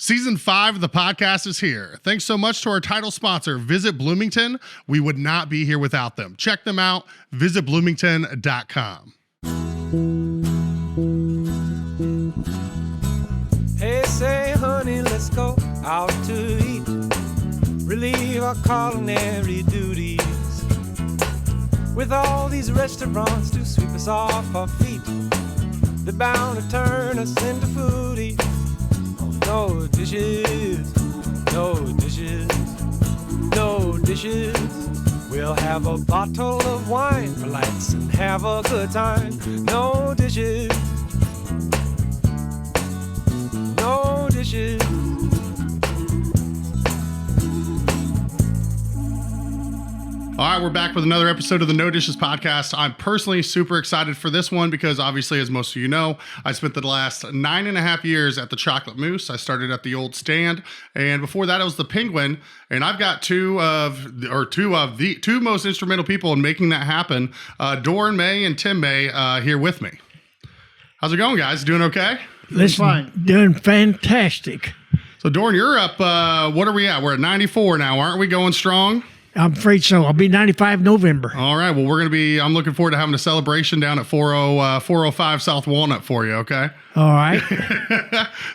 Season 5 of the podcast is here. Thanks so much to our title sponsor, Visit Bloomington. We would not be here without them. Check them out, visitbloomington.com. Hey, say, honey, let's go out to eat. Relieve our culinary duties. With all these restaurants to sweep us off our feet, they're bound to turn us into foodies. No dishes, no dishes, no dishes. We'll have a bottle of wine for lights and have a good time. No dishes, no dishes. All right, we're back with another episode of the No Dishes podcast. I'm personally super excited for this one because obviously, as most of you know, I spent the last 9.5 years at the Chocolate Moose. I started at the old stand, and before that, I was the Penguin. And I've got two of the two most instrumental people in making that happen, Doran May and Tim May, here with me. How's it going, guys? Doing okay? Listen, Fine. doing fantastic. So, Doran, you're up. What are we at? We're at 94 now, aren't we? Going strong? I'm afraid so. I'll be 95 November. All right. Well, I'm looking forward to having a celebration down at 405 South Walnut for you. Okay. All right.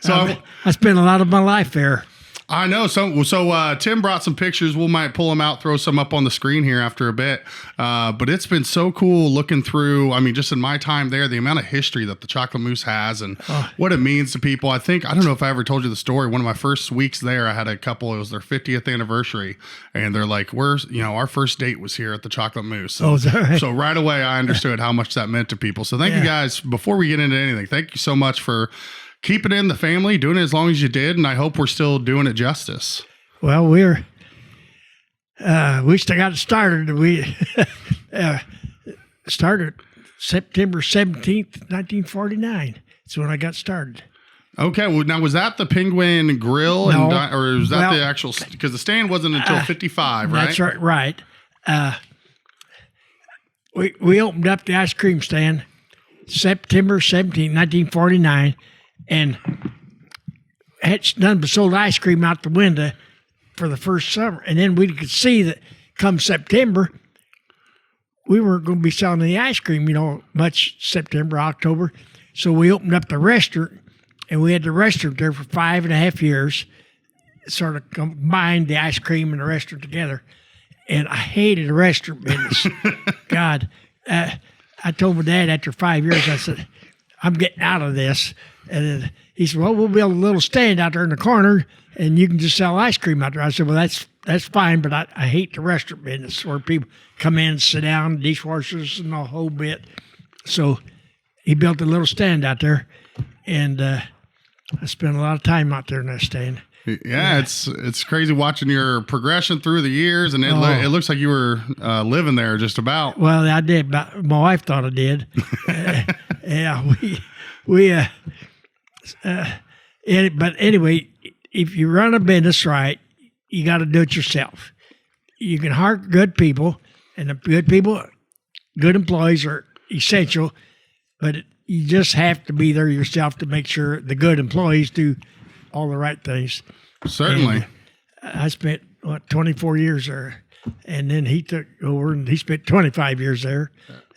So I spent a lot of my life there. I know. So Tim brought some pictures. We might pull them out, throw some up on the screen here after a bit. But it's been so cool looking through. I mean, just in my time there, the amount of history that the Chocolate Moose has and what it means to people. I don't know if I ever told you the story. One of my first weeks there, I had a couple. It was their 50th anniversary, and they're like, our first date was here at the Chocolate Moose. So, is that right? So right away, I understood how much that meant to people. So thank you guys. Before we get into anything, thank you so much for keeping it in the family, doing it as long as you did, and I hope we're still doing it justice. Well, we still got started. We started September 17th, 1949. That's when I got started. Okay, well, now was that the Penguin Grill, No. or was that the actual? Because the stand wasn't until 55, right? That's right. Right. We opened up the ice cream stand September 17th, 1949, and had done but sold ice cream out the window for the first summer. And then we could see that come September, we weren't going to be selling any ice cream, much September, October. So we opened up the restaurant, and we had the restaurant there for 5.5 years, sort of combined the ice cream and the restaurant together. And I hated the restaurant business. God, I told my dad after 5 years, I said, I'm getting out of this. And then he said, well, we'll build a little stand out there in the corner, and you can just sell ice cream out there. I said, well, that's fine, but I hate the restaurant business where people come in, sit down, dishwashers and the whole bit. So he built a little stand out there, and I spent a lot of time out there in that stand. Yeah, it's crazy watching your progression through the years, and it looks like you were living there just about. Well, I did. But my wife thought I did. But anyway, if you run a business right, you got to do it yourself. You can hire good people, and the good employees are essential, but you just have to be there yourself to make sure the good employees do all the right things. Certainly. And I spent 24 years there, and then he took over and he spent 25 years there,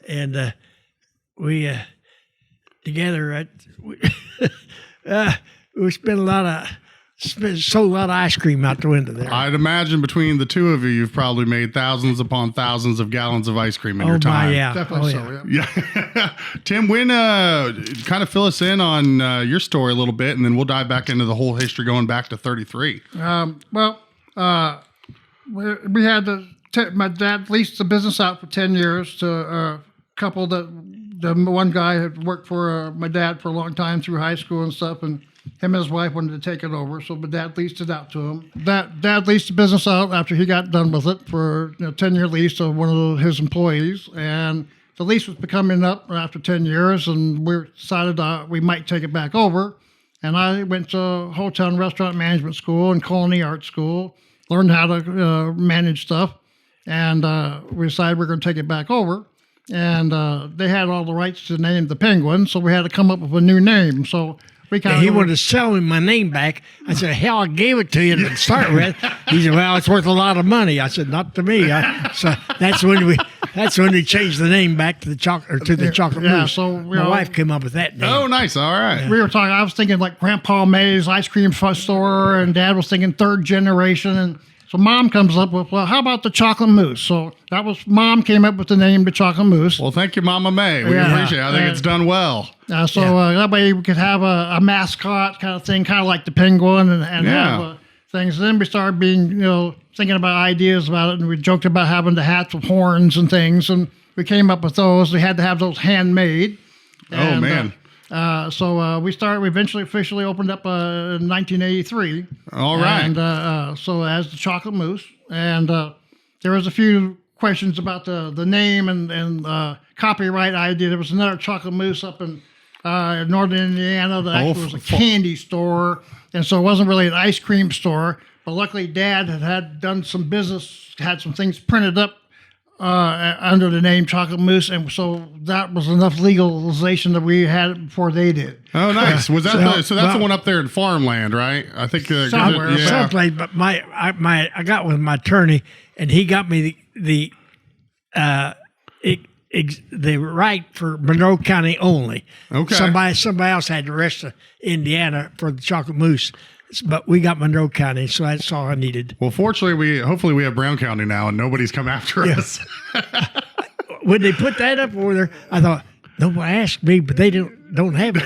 and we together we sold a lot of ice cream out the window there. I'd imagine between the two of you, you've probably made thousands upon thousands of gallons of ice cream in your time. Yeah, Definitely Yeah. Tim, when kind of fill us in on your story a little bit, and then we'll dive back into the whole history going back to 33. We had my dad leased the business out for 10 years to a couple the one guy had worked for my dad for a long time through high school and stuff, and him and his wife wanted to take it over, so my dad leased it out to him. Dad leased the business out after he got done with it for a 10-year lease of one of his employees, and the lease was becoming up after 10 years, and we decided we might take it back over. And I went to hotel and restaurant management school and culinary arts school, learned how to manage stuff, and we decided we were going to take it back over. And they had all the rights to name the Penguin, so we had to come up with a new name. So he wanted to sell me my name back. I said, hell, I gave it to you to start with. He said, well, it's worth a lot of money. I said, not to me. So that's when we changed the name back to the chocolate mousse. So my wife came up with that name. Oh, nice. All right. We were talking. I was thinking like Grandpa May's ice cream store, and Dad was thinking third generation, and so Mom comes up with, well, how about the chocolate mousse? So that was Mom came up with the name, the chocolate mousse. Well, thank you, Mama May. We appreciate it. I think it's done well. That way we could have a mascot kind of thing, kind of like the penguin, and have things. Then we started thinking about ideas about it, and we joked about having the hats with horns and things, and we came up with those. We had to have those handmade. Oh, man. So we eventually officially opened up in 1983. All right. And so as the chocolate mousse, and there was a few questions about the name and copyright idea. There was another chocolate mousse up in northern Indiana that actually was a candy store, and so it wasn't really an ice cream store. But luckily, Dad had done some business, had some things printed up under the name Chocolate Mousse, and so that was enough legalization that we had it before they did. Oh, nice. Was that that's the one up there in farmland, right? I think somewhere, someplace. But I got with my attorney, and he got me the right for Monroe County only. Okay. Somebody else had the rest of Indiana for the chocolate mousse. But we got Monroe County, so that's all I needed. Well, fortunately, hopefully we have Brown County now, and nobody's come after us. When they put that up over there, I thought, nobody asked me, but they don't have it.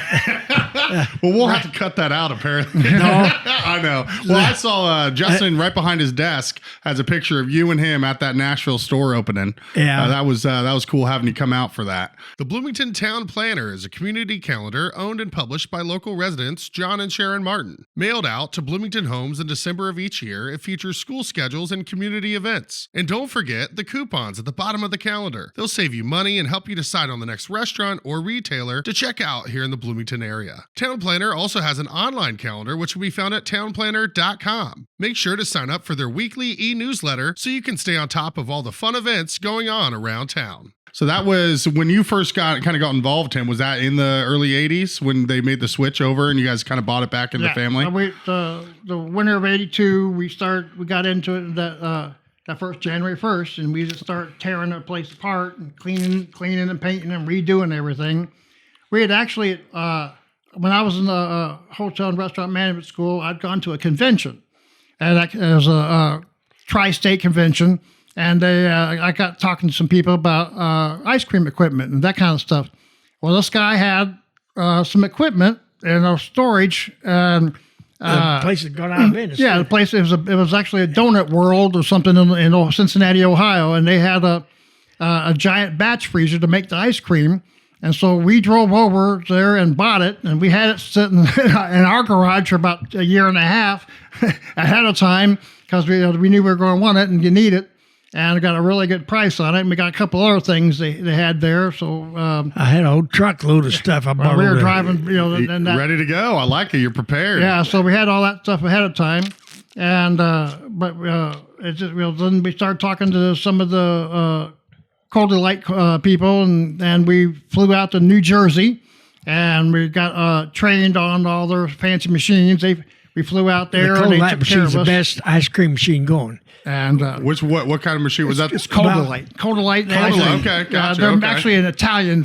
Well, we'll have to cut that out, apparently. No. I know. Well, I saw Justin right behind his desk has a picture of you and him at that Nashville store opening. Yeah. That was cool having you come out for that. The Bloomington Town Planner is a community calendar owned and published by local residents John and Sharon Martin. Mailed out to Bloomington homes in December of each year, it features school schedules and community events. And don't forget the coupons at the bottom of the calendar. They'll save you money and help you decide on the next restaurant or retailer to check out here in the Bloomington area. Town Planner also has an online calendar which will be found at townplanner.com. Make sure to sign up for their weekly e-newsletter so you can stay on top of all the fun events going on around town. So that was when you first got involved, Tim. Was that in the early 80s when they made the switch over and you guys kind of bought it back in the family? The winter of 82, we got into it that first January 1st, and we just started tearing the place apart and cleaning and painting and redoing everything. We had actually, when I was in the hotel and restaurant management school, I'd gone to a convention, and it was a tri-state convention, and I got talking to some people about ice cream equipment and that kind of stuff. Well, this guy had some equipment and storage, and the place had gone out of business. Yeah, the place it was actually a donut world or something in Cincinnati, Ohio, and they had a giant batch freezer to make the ice cream. And so we drove over there and bought it, and we had it sitting in our garage for about a year and a half ahead of time because we knew we were going to want it and you need it. And got a really good price on it. And we got a couple other things they had there. So I had a whole truckload of stuff I bought. We were driving, ready to go. I like it. You're prepared. Yeah. So we had all that stuff ahead of time, and then we started talking to some of the Cold Light people, and we flew out to New Jersey, and we got trained on all their fancy machines. We flew out there. The Cold Light machine's the best ice cream machine going. And what kind of machine was that? It's Cold-A-Light. Cold-A-Light. Okay, gotcha. They're actually an Italian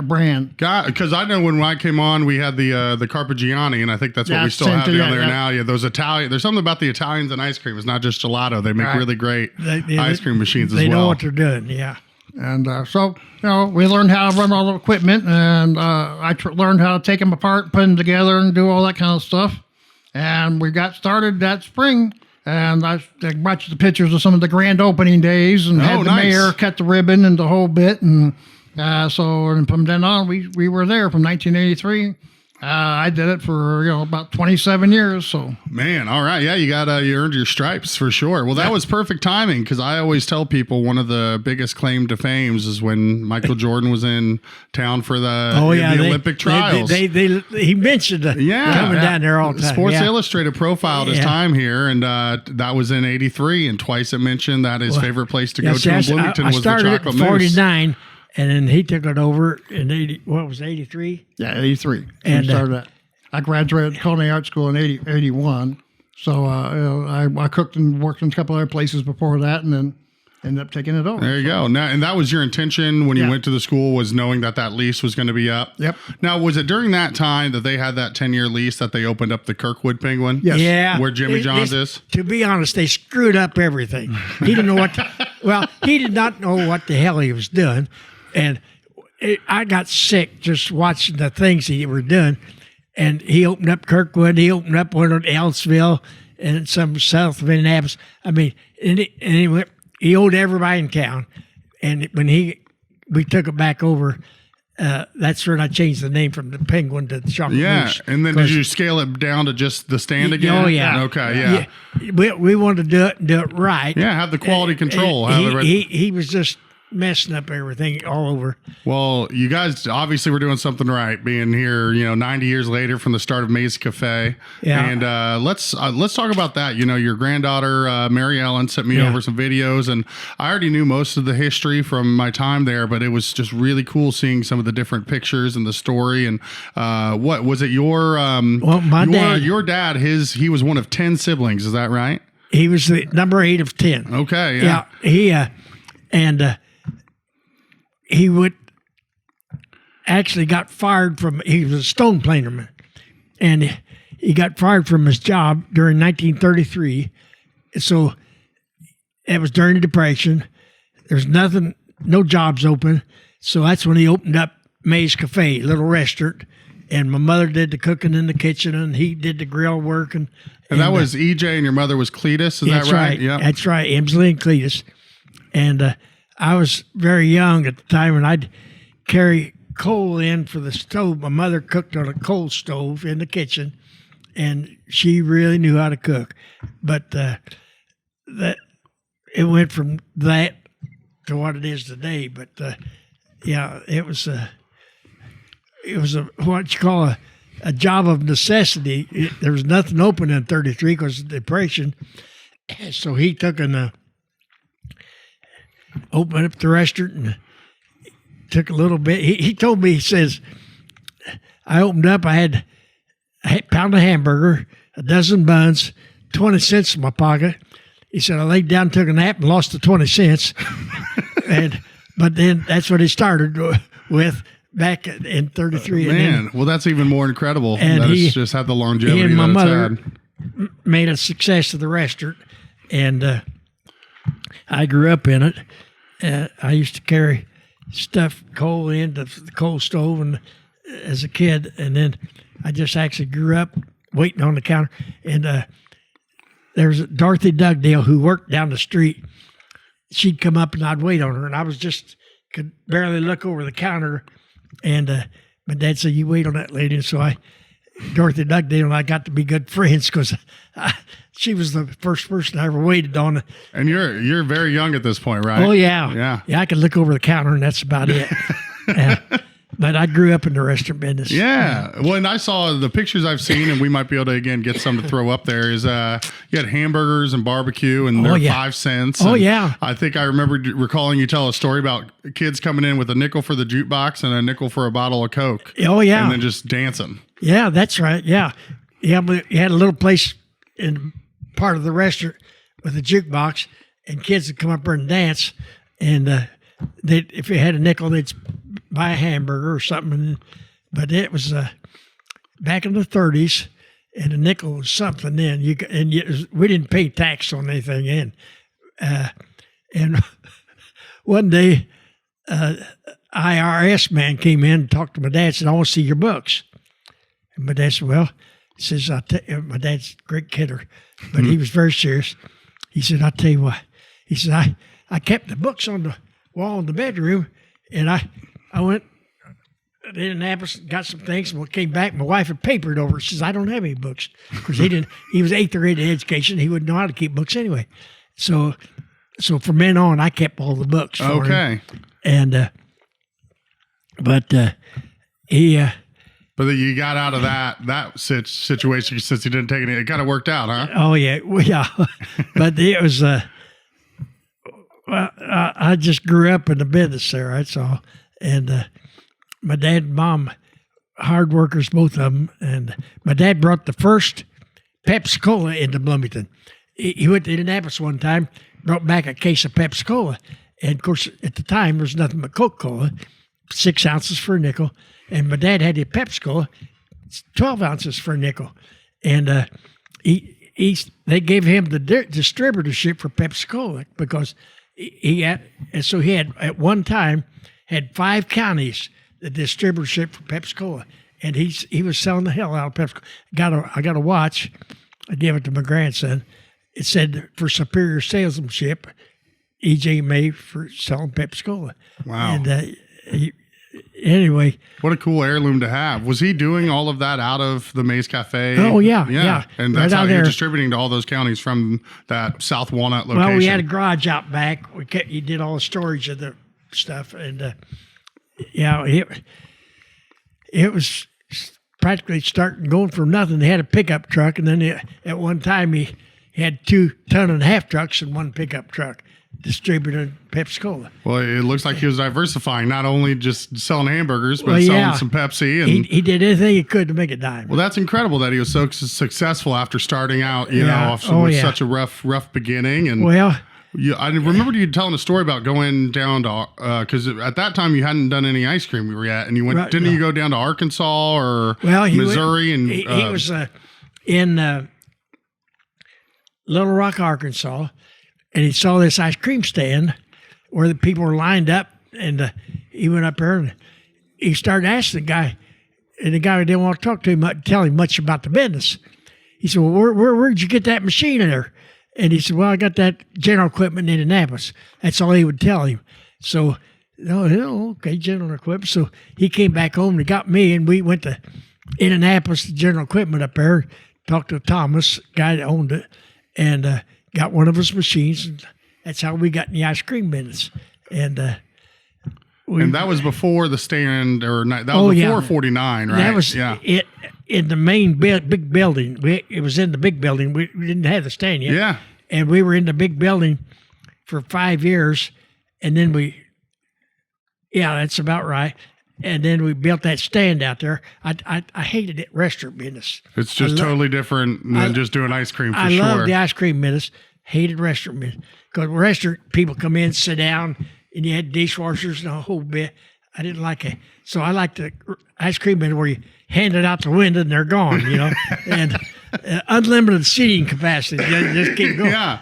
brand. Because I know when I came on, we had the Carpigiani, and I think that's what we still have down there now. Yeah, those Italian. There's something about the Italians and ice cream. It's not just gelato. They make really great ice cream machines as well. They know what they're doing. Yeah. And so we learned how to run all the equipment, and I learned how to take them apart, put them together, and do all that kind of stuff. And we got started that spring. And I brought you the pictures of some of the grand opening days, and had the mayor cut the ribbon and the whole bit. And so from then on, we were there from 1983. I did it for about 27 years. So man, all right, yeah, you earned your stripes for sure. Well, that was perfect timing because I always tell people one of the biggest claim to fame is when Michael Jordan was in town for the Olympic trials. He mentioned coming down there all the time. Sports Illustrated profiled his time here, and that was in '83. And twice it mentioned that his favorite place to go to in Bloomington was the Chocolate Mousse. I started in '49. And then he took it over in 83? Yeah, 83. And started that. I graduated culinary art school in 81. So I cooked and worked in a couple other places before that, and then ended up taking it over. There you go. Now, and that was your intention when you went to the school, was knowing that lease was going to be up? Yep. Now, was it during that time that they had that 10-year lease that they opened up the Kirkwood Penguin? Yes. Yeah. Where Jimmy John's is? To be honest, they screwed up everything. He didn't know he did not know what the hell he was doing. And I got sick just watching the things he were doing. And he opened up Kirkwood. He opened up one in Ellisville and some south of Indianapolis. I mean, he owed everybody in town. And when we took it back over, that's when I changed the name from the Penguin to the Chocolate Moose. And then did you scale it down to just the stand again? Oh, yeah. Okay, yeah. We wanted to do it right. Yeah, have the quality control. He was just messing up everything all over. Well, you guys obviously were doing something right, being here, 90 years later from the start of May's Cafe. Yeah. And let's talk about that. Your granddaughter Mary Ellen sent me over some videos, and I already knew most of the history from my time there, but it was just really cool seeing some of the different pictures and the story. And what was it? Your dad, he was one of 10 siblings. Is that right? He was the number 8 of 10. Okay. Yeah. He would actually got fired from. He was a stone planerman, and he got fired from his job during 1933. So it was during the Depression. There's no jobs open. So that's when he opened up May's Cafe, little restaurant. And my mother did the cooking in the kitchen, and he did the grill work. And that was EJ, and your mother was Cletus. Is that right? Yeah, that's right. Emsley and Cletus. And I was very young at the time, and I'd carry coal in for the stove. My mother cooked on a coal stove in the kitchen, and she really knew how to cook. But that it went from that to what it is today. But it was what you call a job of necessity. There was nothing open in 33 because of the Depression, so he took opened up the restaurant and took a little bit. He told me, he says, I opened up, I had a pound of hamburger, a dozen buns, 20 cents in my pocket. He said, I laid down, took a nap, and lost the 20 cents. But then that's what he started with back in 33. Man, well, that's even more incredible. And it's just had the longevity he and my that mother it's had. made a success of the restaurant, and I grew up in it. I used to carry coal into the coal stove and as a kid, and then I just actually grew up waiting on the counter. And there was Dorothy Dugdale who worked down the street. She'd come up and I'd wait on her, and I could barely look over the counter. And my dad said, "You wait on that lady." And so Dorothy Dugdale and I got to be good friends because she was the first person I ever waited on. And you're very young at this point, right? Oh, yeah. Yeah, I could look over the counter, and that's about it. But I grew up in the restaurant business. Yeah. Well, and I saw the pictures I've seen, and we might be able to, again, get some to throw up there, is you had hamburgers and barbecue, and they're 5 cents. Oh, and yeah. I think I remember recalling you tell a story about kids coming in with a nickel for the jukebox and a nickel for a bottle of Coke. Oh, yeah. And then just dancing. Yeah, that's right. Yeah. Yeah, but you had a little place in part of the restaurant with a jukebox, and kids would come up there and dance. And if you had a nickel, they'd buy a hamburger or something. But it was back in the 30s, and a nickel was something then. We didn't pay tax on anything then. And one day, IRS man came in and talked to my dad and said, "I want to see your books." And my dad said, "Well," he says, my dad's a great kidder, but he was very serious. He said, "I'll tell you what." He said, I kept the books on the wall in the bedroom, and I went to Indianapolis, got some things, and when I came back, my wife had papered over. She says, "I don't have any books," because he was 8th grade education. He wouldn't know how to keep books anyway. So from then on, I kept all the books for him. And, he... But you got out of that situation since you didn't take any. It kind of worked out, huh? Oh, yeah. Well, yeah. But it was... I just grew up in the business there, that's all. And my dad and mom hard workers, both of them. And my dad brought the first Pepsi Cola into Bloomington. He went to Indianapolis one time, brought back a case of Pepsi Cola. And of course, at the time, there was nothing but Coca-Cola, 6 ounces for a nickel. And my dad had a Pepsi Cola, 12 ounces for a nickel. And they gave him the distributorship for Pepsi Cola because he had at one time had 5 counties the distributorship for Pepsi Cola, and he was selling the hell out of Pepsi Cola. I got a watch. I gave it to my grandson. It said for superior salesmanship, E.J. May for selling Pepsi Cola. Wow. And anyway, what a cool heirloom to have. Was he doing all of that out of the Mays Cafe? Oh, yeah. And that's Right how out you're there. distributing to all those counties from that South Walnut location. well, we had a garage out back. He did all the storage of the stuff, and it was practically starting going from nothing. They had a pickup truck, and then at one time he had 2 ton-and-a-half trucks and 1 pickup truck distributing Pepsi Cola. Well, it looks like he was diversifying, not only just selling hamburgers, but selling some Pepsi. And He did anything he could to make a dime. well, that's incredible that he was so successful after starting out, with such a rough beginning. And Well, I remember you telling a story about going down to because at that time you hadn't done any ice cream you were at, and you went. Right, Didn't you go down to Arkansas or he Missouri? went, And he was in Little Rock, Arkansas, and he saw this ice cream stand where the people were lined up, and he went up there and he started asking the guy, and the guy didn't want to talk to him, tell him much about the business. He said, "Well, where'd you get that machine in there?" And he said, "Well, I got that General Equipment in Indianapolis." That's all he would tell him. So, okay, General Equipment. So he came back home and he got me, and we went to Indianapolis, to General Equipment up there, talked to Thomas, guy that owned it, and got one of his machines. And that's how we got in the ice cream business. And and that was before the stand, or that was before 49, right? That was it in the main big building. It was in the big building. We didn't have the stand yet. Yeah. And we were in the big building for 5 years, and then that's about right. And then we built that stand out there. I hated it, restaurant business. It's just totally different than just doing ice cream, I love the ice cream business. Hated restaurant business. Because restaurant people come in, sit down, and you had dishwashers and a whole bit. I didn't like it. So I liked the ice cream business where you hand it out the window and they're gone, and unlimited seating capacity. You just keep going. Yeah.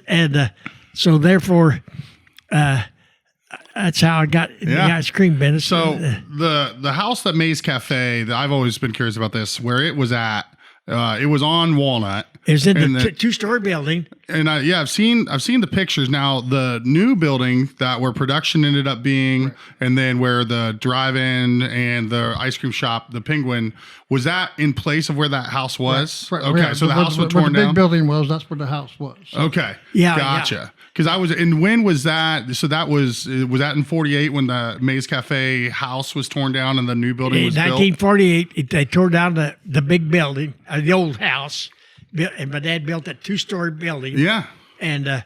And so therefore, that's how I got in the ice cream business. So the house that Mays Cafe, I've always been curious about this, where it was at. It was on Walnut. It was in the 2-story building. And I've seen the pictures. Now the new building where production ended up being, and then where the drive-in and the ice cream shop, the Penguin, was that in place of where that house was? Right. Okay, Yeah, so the house was where torn the big down. building was, that's where the house was. So. Okay, Yeah, gotcha. Because and when was that? So that was that in 48 when the Mays Cafe house was torn down and the new building was In built? 1948, they tore down the big building, the old house, and my dad built that 2-story building. Yeah. And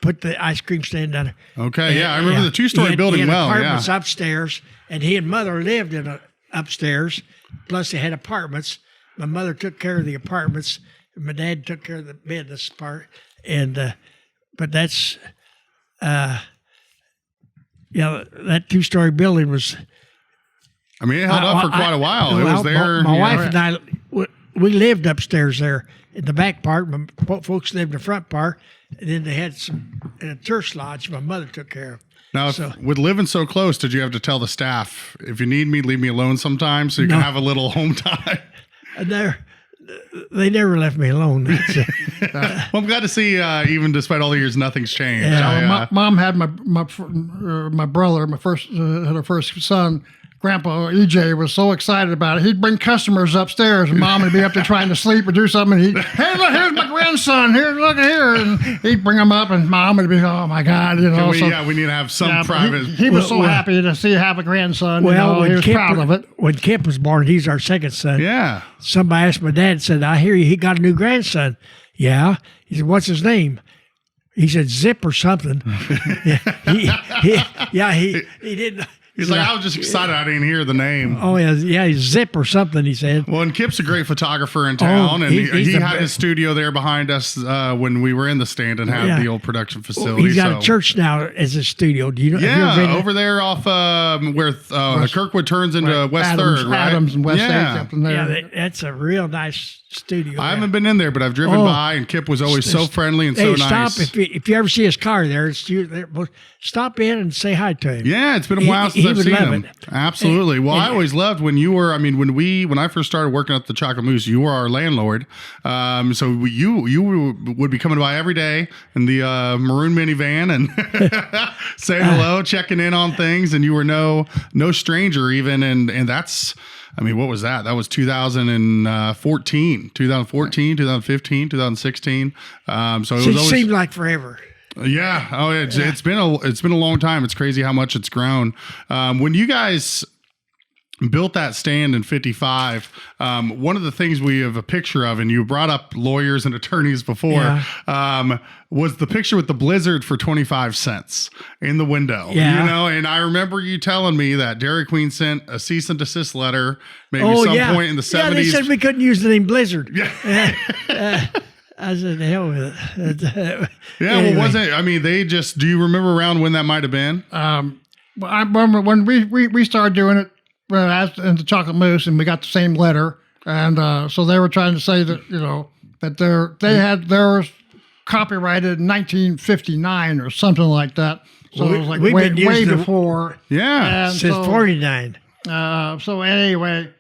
put the ice cream stand down there. Okay, I remember the 2-story building he had well. apartments Yeah. upstairs, and he and mother lived in upstairs. Plus, they had apartments. My mother took care of the apartments, and my dad took care of the business part. And but that's that 2-story building was. I mean, it held up for quite a while. It was there. My wife and I, we lived upstairs there in the back part. My folks lived in the front part, and then they had a church lodge my mother took care of. Now, with living so close, did you have to tell the staff, if you need me, leave me alone sometimes so you can have a little home time? They never left me alone. Well, I'm glad to see, even despite all the years, nothing's changed. Yeah, Mom had my brother, had her first son. Grandpa EJ was so excited about it. He'd bring customers upstairs, and Mom would be up there trying to sleep or do something. And hey, look, here's my grandson. Look here. And he'd bring him up, and Mom would be, oh my God, we need to have some private. He was so happy to have a grandson. Well, he was proud of it. When Kip was born, he's our second son. Yeah. Somebody asked my dad, said, "I hear he got a new grandson." Yeah. He said, "What's his name?" He said, "Zip or something." He didn't. He's like, I was just excited I didn't hear the name. Oh, yeah, Zip or something, he said. Well, and Kip's a great photographer in town, and he had his studio there behind us when we were in the stand and had the old production facility. He's got a church now as a studio. Do you know? Yeah, over there off where Kirkwood turns into West Adams, 3rd, right? Adams and West 8th up in there. Yeah, that's a real nice studio. I haven't been in there, but I've driven by, and Kip was always so friendly and so nice. Stop if you ever see his car there. Stop in and say hi to him. Yeah, it's been a while since I've seen him. Absolutely. Well, I always loved when you were. I mean, when I first started working at the Chocolate Moose, you were our landlord. So you would be coming by every day in the maroon minivan and saying hello, checking in on things, and you were no stranger even. And that's. I mean, what was that? That was 2014, 2015, 2016. So it always seemed like forever. Yeah. Oh, it's been a long time. It's crazy how much it's grown. When you guys built that stand in 55, one of the things we have a picture of, and you brought up lawyers and attorneys before, was the picture with the blizzard for 25 cents in the window. Yeah. You know, and I remember you telling me that Dairy Queen sent a cease and desist letter maybe some point in the 70s. Yeah, they said we couldn't use the name Blizzard. Yeah. I said, the hell with it. Well, wasn't I mean, do you remember around when that might have been? I remember when we started doing it in the Chocolate Moose, and we got the same letter, and so they were trying to say that that they had theirs copyrighted in 1959 or something like that. So it was like way before. Yeah, and since 49. So anyway,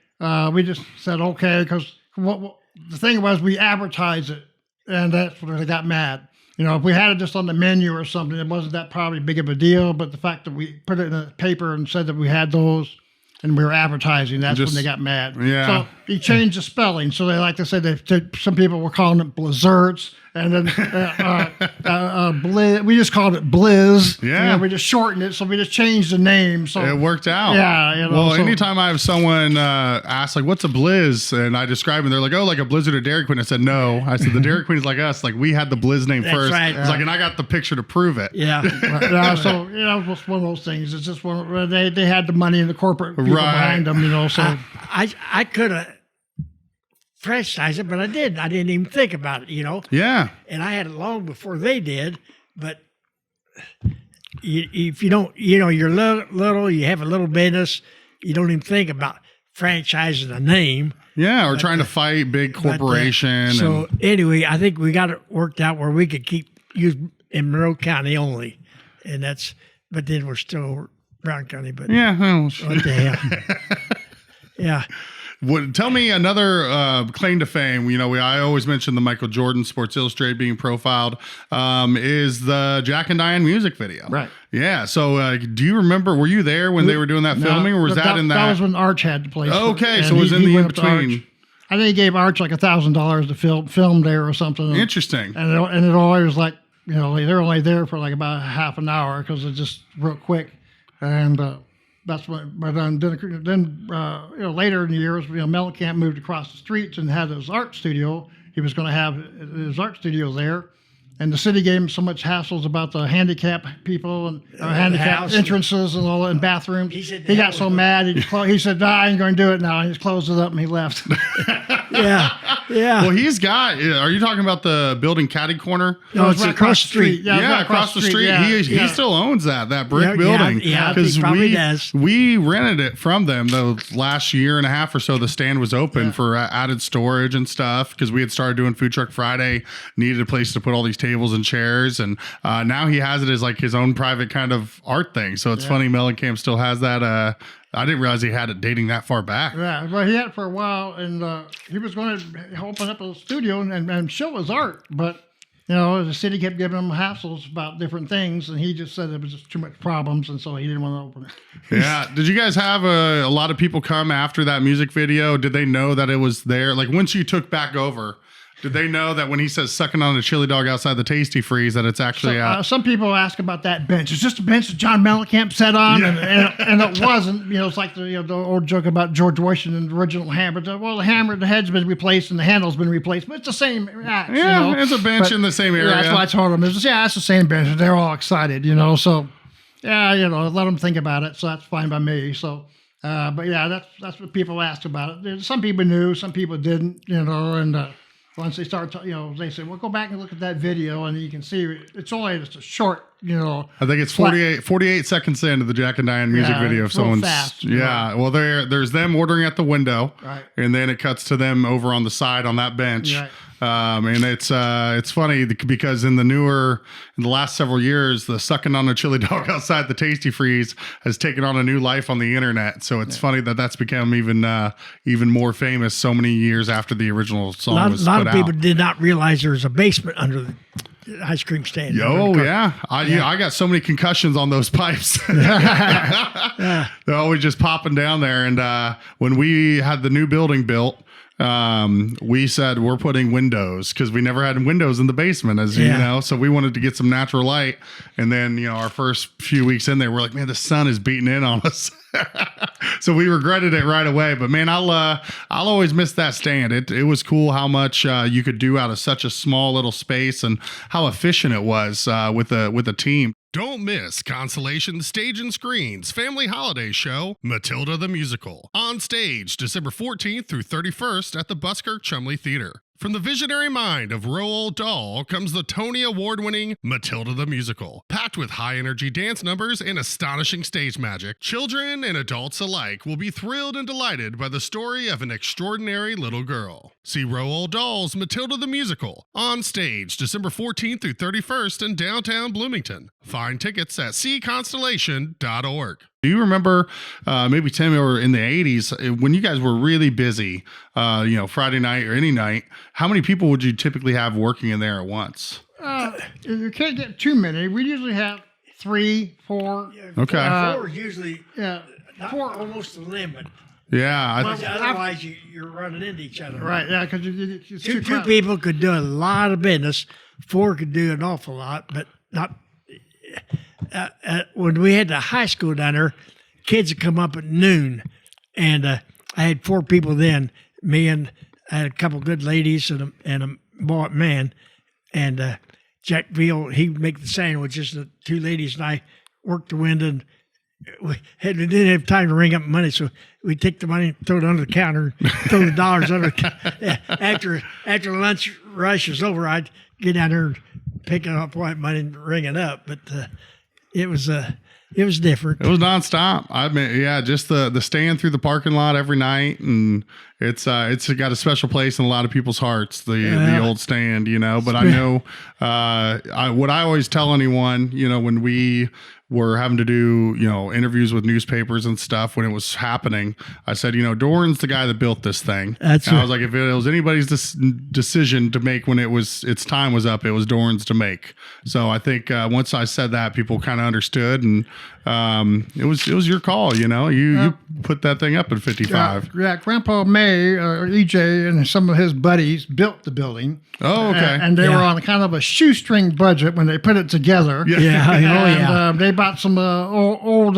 we just said okay, because the thing was we advertised it, and that's where they got mad. If we had it just on the menu or something, it wasn't that probably big of a deal. But the fact that we put it in a paper and said that we had those and we were advertising, that's when they got mad. Yeah. So he changed the spelling. So they like to say some people were calling it blizzards. And then we just called it Blizz. Yeah. We just shortened it, so we just changed the name. So it worked out. Yeah. Well, anytime I have someone ask, like, what's a Blizz? And I describe it, they're like, oh, like a Blizzard or Dairy Queen. I said, no. I said, the Dairy Queen is like us. Like, we had the Blizz name first. Right. It's like, and I got the picture to prove it. Yeah. So, it was one of those things. It's just they had the money and the corporate people behind them, so. I could have franchised it, but I didn't. I didn't even think about it, Yeah. And I had it long before they did, but if you don't, you're little, you have a little business, you don't even think about franchising a name. Yeah, or trying to fight big corporation. So anyway, I think we got it worked out where we could use in Monroe County only, but then we're still Brown County. But yeah, what the hell? Yeah. Tell me another claim to fame. I always mention the Michael Jordan Sports Illustrated being profiled. Is the Jack and Diane music video? Right. Yeah. So, do you remember? Were you there when they were doing that filming, or was that in that? That was when Arch had the place. Okay, so it was in the in between. I think he gave Arch like $1,000 to film there or something. Interesting. And it always like they're only there for like about half an hour because it's just real quick, and. That's what. But then later in the years, Mellencamp moved across the streets and had his art studio. He was going to have his art studio there, and the city gave him so much hassles about the handicap people and handicap entrances and all that, and bathrooms. He got so mad. He said, "Nah, I ain't going to do it now." And he just closed it up and he left. Yeah. Well, he's got. Are you talking about the building Caddy Corner? No, it's across the street. Yeah, across the street. Yeah. He still owns that brick building. Yeah, because we rented it from them the last year and a half or so. The stand was open for added storage and stuff because we had started doing Food Truck Friday. Needed a place to put all these tables and chairs, and now he has it as like his own private kind of art thing. So it's funny Mellencamp still has that. I didn't realize he had it dating that far back. Yeah, well, he had it for a while, and he was going to open up a studio and show his art, but the city kept giving him hassles about different things, and he just said it was just too much problems, and so he didn't want to open it. Yeah. Did you guys have a lot of people come after that music video? Did they know that it was there? Like once you took back over, did they know that when he says sucking on a chili dog outside the Tasty Freeze that it's actually some people ask about that bench. It's just a bench that John Mellencamp sat on, and it wasn't. It's like the old joke about George Washington, the original hammer. The head's been replaced and the handle's been replaced, but it's the same axe. Yeah, it's a bench in the same area. Yeah, that's what I told them. That's the same bench. They're all excited, so. yeah, let them think about it. So that's fine by me. So, but yeah, that's what people asked about it. Some people knew, some people didn't, and once they start, they say, well, go back and look at that video, and you can see it's only just a short, I think it's 48 seconds into the Jack and Diane music video. If someone's fast, well, there's them ordering at the window, right, and then it cuts to them over on the side on that bench. Right. And it's funny because in the last several years, the sucking on a chili dog outside the Tasty Freeze has taken on a new life on the internet. So it's funny that's become even more famous so many years after the original song was put out. A lot of people did not realize there was a basement under the ice cream stand. Oh yeah. I got so many concussions on those pipes. They're always just popping down there. And when we had the new building built, we said we're putting windows because we never had windows in the basement, as you know. So we wanted to get some natural light. And then, our first few weeks in there, we're like, man, the sun is beating in on us. So we regretted it right away. But man, I'll always miss that stand. It was cool how much you could do out of such a small little space and how efficient it was with a team. Don't miss Constellation Stage and Screen's family holiday show, Matilda the Musical, on stage December 14th through 31st at the Busker Chumley Theater. From the visionary mind of Roald Dahl comes the Tony Award-winning Matilda the Musical. Packed with high-energy dance numbers and astonishing stage magic, children and adults alike will be thrilled and delighted by the story of an extraordinary little girl. See Roald Dahl's Matilda the Musical on stage December 14th through 31st in downtown Bloomington. Find tickets at cconstellation.org. Do you remember, maybe Tim, or in the 80s, when you guys were really busy, Friday night or any night, how many people would you typically have working in there at once? You can't get too many. We usually have 3, 4. Okay. 4 is usually 4 almost the limit. Yeah. Otherwise, you're running into each other. Right, yeah, because two people could do a lot of business. 4 could do an awful lot, but not... when we had the high school down there, kids would come up at noon, and I had 4 people then. Me and I had a couple good ladies and a boy man, and Jack Veal, he'd make the sandwiches. The 2 ladies and I worked the window, and we didn't have time to ring up money, so we'd take the money and throw it under the counter, throw the dollars under the counter. After lunch rush was over, I'd get down there and pick up white money and ring it up, but it was different. It was nonstop. I mean, yeah, just the stand through the parking lot every night, and it's got a special place in a lot of people's hearts. The old stand, But I know what I always tell anyone, when we were having to do, interviews with newspapers and stuff when it was happening, I said, Doran's the guy that built this thing. I was like, if it was anybody's decision to make when its time was up, it was Doran's to make. So I think once I said that, people kind of understood, and it was your call. You put that thing up at 55. Yeah, Grandpa May, or EJ, and some of his buddies built the building. Oh, okay. And they were on kind of a shoestring budget when they put it together. Yeah. They bought some old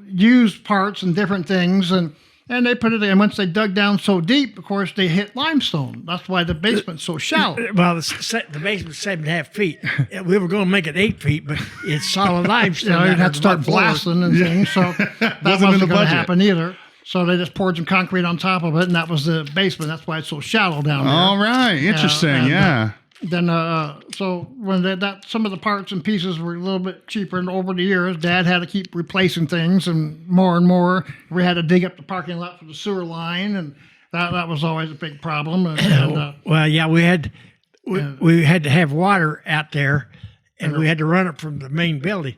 used parts and different things, and they put it in. Once they dug down so deep, of course, they hit limestone. That's why the basement's so shallow. Well, the basement's 7.5 feet. We were going to make it 8 feet, but it's solid limestone. You'd have to start blasting and things, so that wasn't going to happen either. So they just poured some concrete on top of it, and that was the basement. That's why it's so shallow down there. All right, interesting, Then, so when some of the parts and pieces were a little bit cheaper, and over the years, Dad had to keep replacing things, and more. We had to dig up the parking lot for the sewer line, and that was always a big problem. We had to have water out there, and we had to run it from the main building,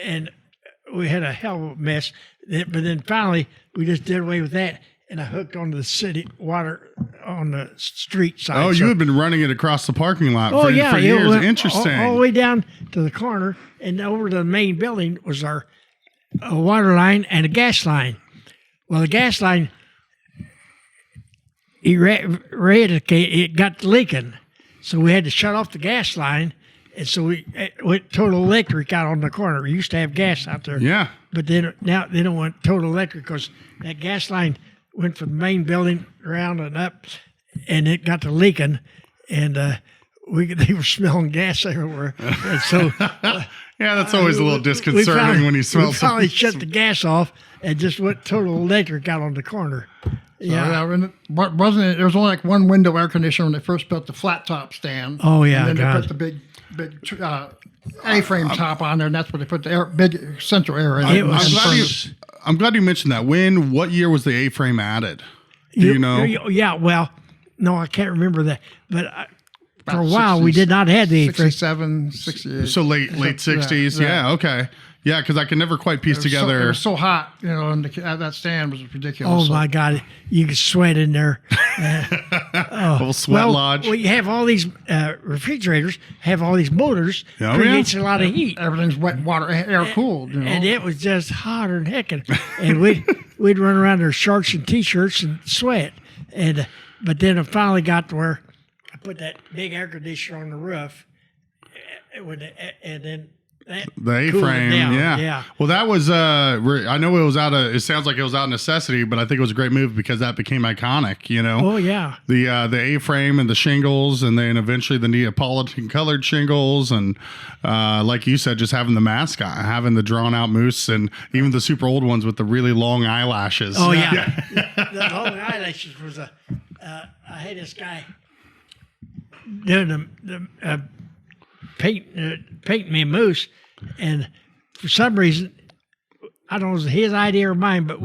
and we had a hell of a mess. But then finally, we just did away with that, and I hooked onto the city water on the street side. Oh, you had been running it across the parking lot for years. Interesting. All the way down to the corner, and over to the main building was our water line and a gas line. Well, the gas line, it got leaking, so we had to shut off the gas line. And so we went total electric out on the corner. We used to have gas out there. Yeah. But now they don't want total electric because that gas line went from the main building around and up, and it got to leaking. And they were smelling gas everywhere. And so Yeah, that's always a little disconcerting when you smell we finally something. shut the gas off and just went total electric out on the corner. Yeah. And what wasn't it? There was only like one window air conditioner when they first built the flat top stand. Oh, yeah, And then God. they put the big A-frame top on there, and that's where they put the big central air in. It was- I'm glad you mentioned that. What year was the A-frame added? Do you know? Yeah, well, no, I can't remember that. But for a About while, we did not have the A-frame. 67, 68. So late 60s. Yeah, okay. Yeah, because I can never quite piece It together. was so hot, and at that stand was ridiculous. Oh, So- my God. You could sweat in there. Little sweat lodge. Well, you have all these refrigerators, have all these motors, Oh, creates a lot of heat. Everything's wet water, air cooled. And it was just hotter than heckin'. And we'd run around in our shorts and T-shirts and sweat. And but then it finally got to where I put that big air conditioner on the roof, and then that The cooled it A-frame, down. yeah. Well, that was. I know it was it sounds like it was out of necessity, but I think it was a great move because that became iconic. You know. Oh yeah. The A-frame and the shingles, and then eventually the Neapolitan colored shingles, and like you said, just having the mascot, having the drawn out moose, and even the super old ones with the really long eyelashes. Oh yeah. The long eyelashes was I had this guy doing the painting me a moose, and for some reason, I don't know if it was his idea or mine, but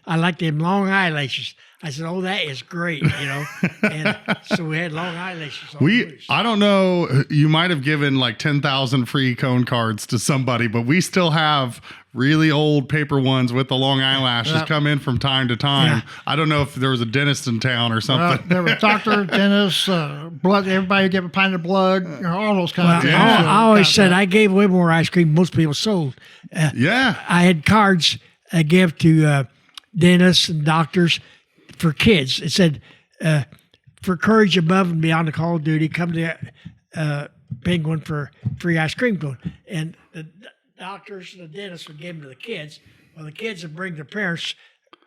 I liked them long eyelashes. I said, "Oh, that is great," and so we had long eyelashes on the moose. I don't know, you might have given like 10,000 free cone cards to somebody, but we still have really old paper ones with the long eyelashes come in from time to time. Yeah. I don't know if there was a dentist in town or something. There was doctor, dentist, blood. Everybody give a pint of blood. All those kind of things. I always said I gave away more ice cream than most people sold. Yeah. I had cards I give to dentists and doctors for kids. It said, for courage above and beyond the call of duty, come to Penguin for free ice cream cone. And the doctors and the dentists would give them to the kids. Well, the kids would bring their parents,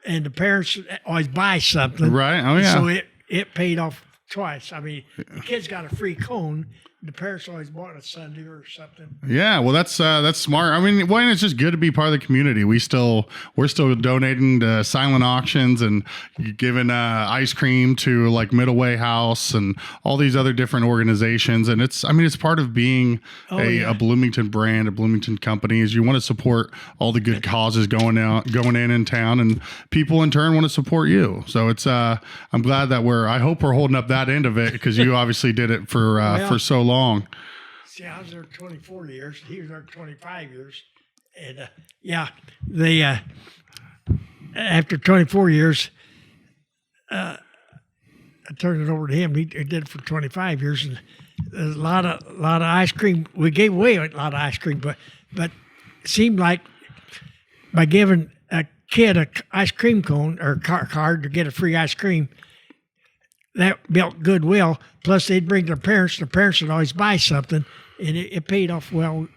and the parents always buy something. Right. Oh, yeah. So it paid off twice. I mean, the kids got a free cone. The parents always bought a Sunday or something. Yeah, well, that's smart. I mean, well, it's just good to be part of the community. We're still donating to silent auctions and giving ice cream to like Middle Way House and all these other different organizations. And it's part of being a Bloomington brand, a Bloomington company. Is you want to support all the good causes going in town, and people in turn want to support you. So it's I'm glad that I hope we're holding up that end of it, because you obviously did it for so long. See, I was there 24 years. He was there 25 years. And, after 24 years, I turned it over to him. He did it for 25 years. And there's a lot of ice cream. We gave away a lot of ice cream, but it seemed like by giving a kid an ice cream cone or card to get a free ice cream, that built goodwill. Plus, they'd bring their parents. The parents would always buy something, and it paid off well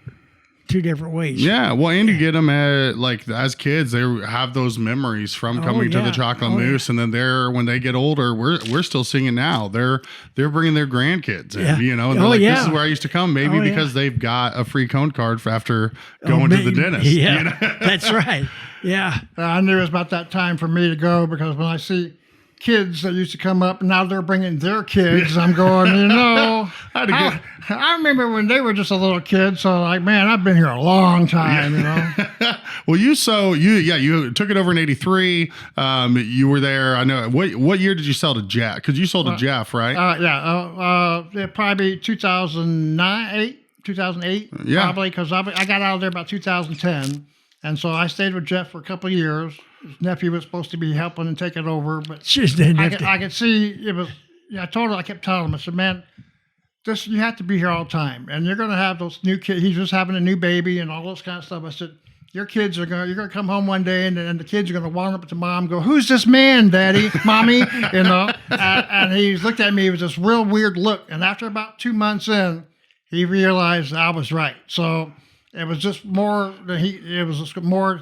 two different ways. Yeah, well, and you get them as kids, they have those memories from coming to the Chocolate Moose, and then when they get older, we're still seeing it now. They're bringing their grandkids in, and they're this is where I used to come, maybe because they've got a free cone card after going to the dentist. Yeah, that's right. Yeah, I knew it was about that time for me to go, because when I see kids that used to come up, and now they're bringing their kids, I'm going, I remember when they were just a little kid, so like, man, I've been here a long time, Well, you took it over in '83. You were there. I know. What year did you sell to Jeff? Because you sold to Jeff, right? It'd probably be 2008, probably, because I got out of there about 2010, and so I stayed with Jeff for a couple of years. His nephew was supposed to be helping and taking over, but I could see it was. I kept telling him, I said, man, you have to be here all the time, and you're going to have those new kids. He's just having a new baby and all those kind of stuff. I said, your kids you're going to come home one day, and the kids are going to walk up to mom and go, who's this man, daddy, mommy, and he looked at me with this real weird look. And after about 2 months in, he realized I was right. So it was just more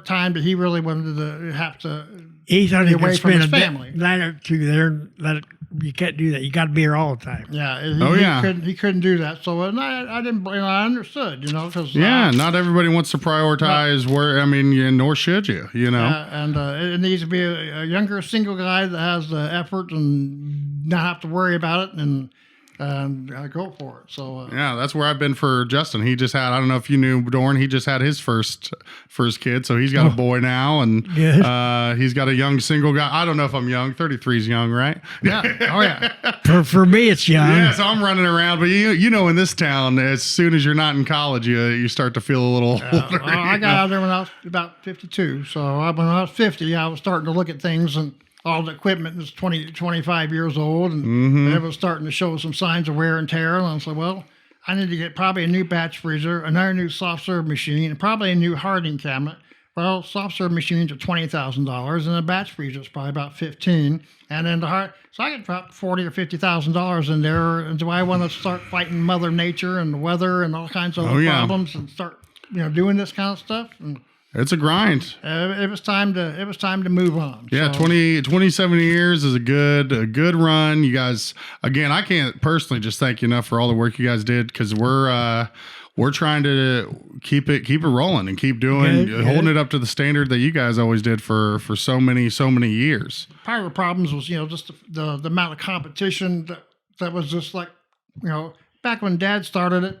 time that he really wanted to have to. He thought he could away from spend his a family. night or two there and let it you can't do that. You got to be here all the time. Yeah. He couldn't do that. So and I didn't. I understood. Because not everybody wants to prioritize where. I mean, nor should you. And it needs to be a younger single guy that has the effort and not have to worry about it and go for it. So that's where I've been for Justin. He just had, I don't know if you knew Doran, he just had his first kid, so he's got a boy now, and he's got a young single guy. I don't know if I'm young. 33 is young, right? Yeah. Oh yeah. For me, it's young. Yeah, so I'm running around, but in this town, as soon as you're not in college, you start to feel a little older. I got out there when I was about 52. So when I was 50, I was starting to look at things, and all the equipment was 20, 25 years old, and it was starting to show some signs of wear and tear. And I said, well, I need to get probably a new batch freezer, another new soft serve machine, and probably a new hardening cabinet. Well, soft serve machines are $20,000, and a batch freezer is probably about $15,000. And then so I could drop $40,000 or $50,000 in there. And do I want to start fighting Mother Nature and the weather and all kinds of problems and start doing this kind of stuff? And it's a grind. It was time to move on. Yeah, 27 years is a good run. You guys, again, I can't personally just thank you enough for all the work you guys did, because we're trying to keep it rolling and keep holding it up to the standard that you guys always did for so many years. Part of the problems was just the amount of competition that was just like back when Dad started it.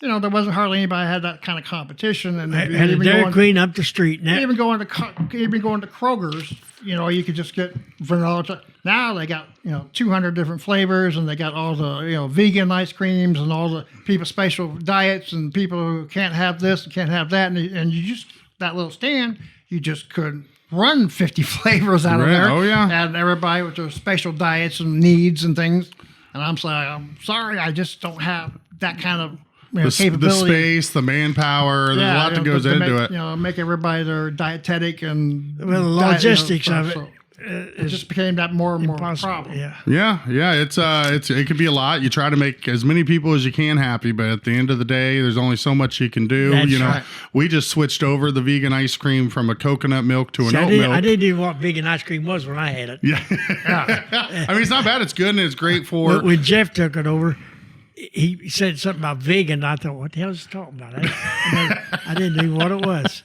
There wasn't hardly anybody that had that kind of competition, and had a Dairy Queen up the street. Even going to Kroger's, you could just get vanilla. Now they got 200 different flavors, and they got all the vegan ice creams and all the people special diets, and people who can't have this and can't have that, and you just that little stand, you just couldn't run 50 flavors out of there. Oh yeah, and everybody with their special diets and needs and things. And I'm sorry, I just don't have that kind of the space, the manpower, there's a lot that goes into it. Make everybody their dietetic and the logistics of it. So it just became that more and more problem. Yeah. It can be a lot. You try to make as many people as you can happy, but at the end of the day, there's only so much you can do. That's right. We just switched over the vegan ice cream from a coconut milk to an oat milk. I didn't know what vegan ice cream was when I had it. Yeah. I mean, it's not bad. It's good, and it's great for. When Jeff took it over, he said something about vegan. I thought, what the hell is he talking about? I didn't know what it was.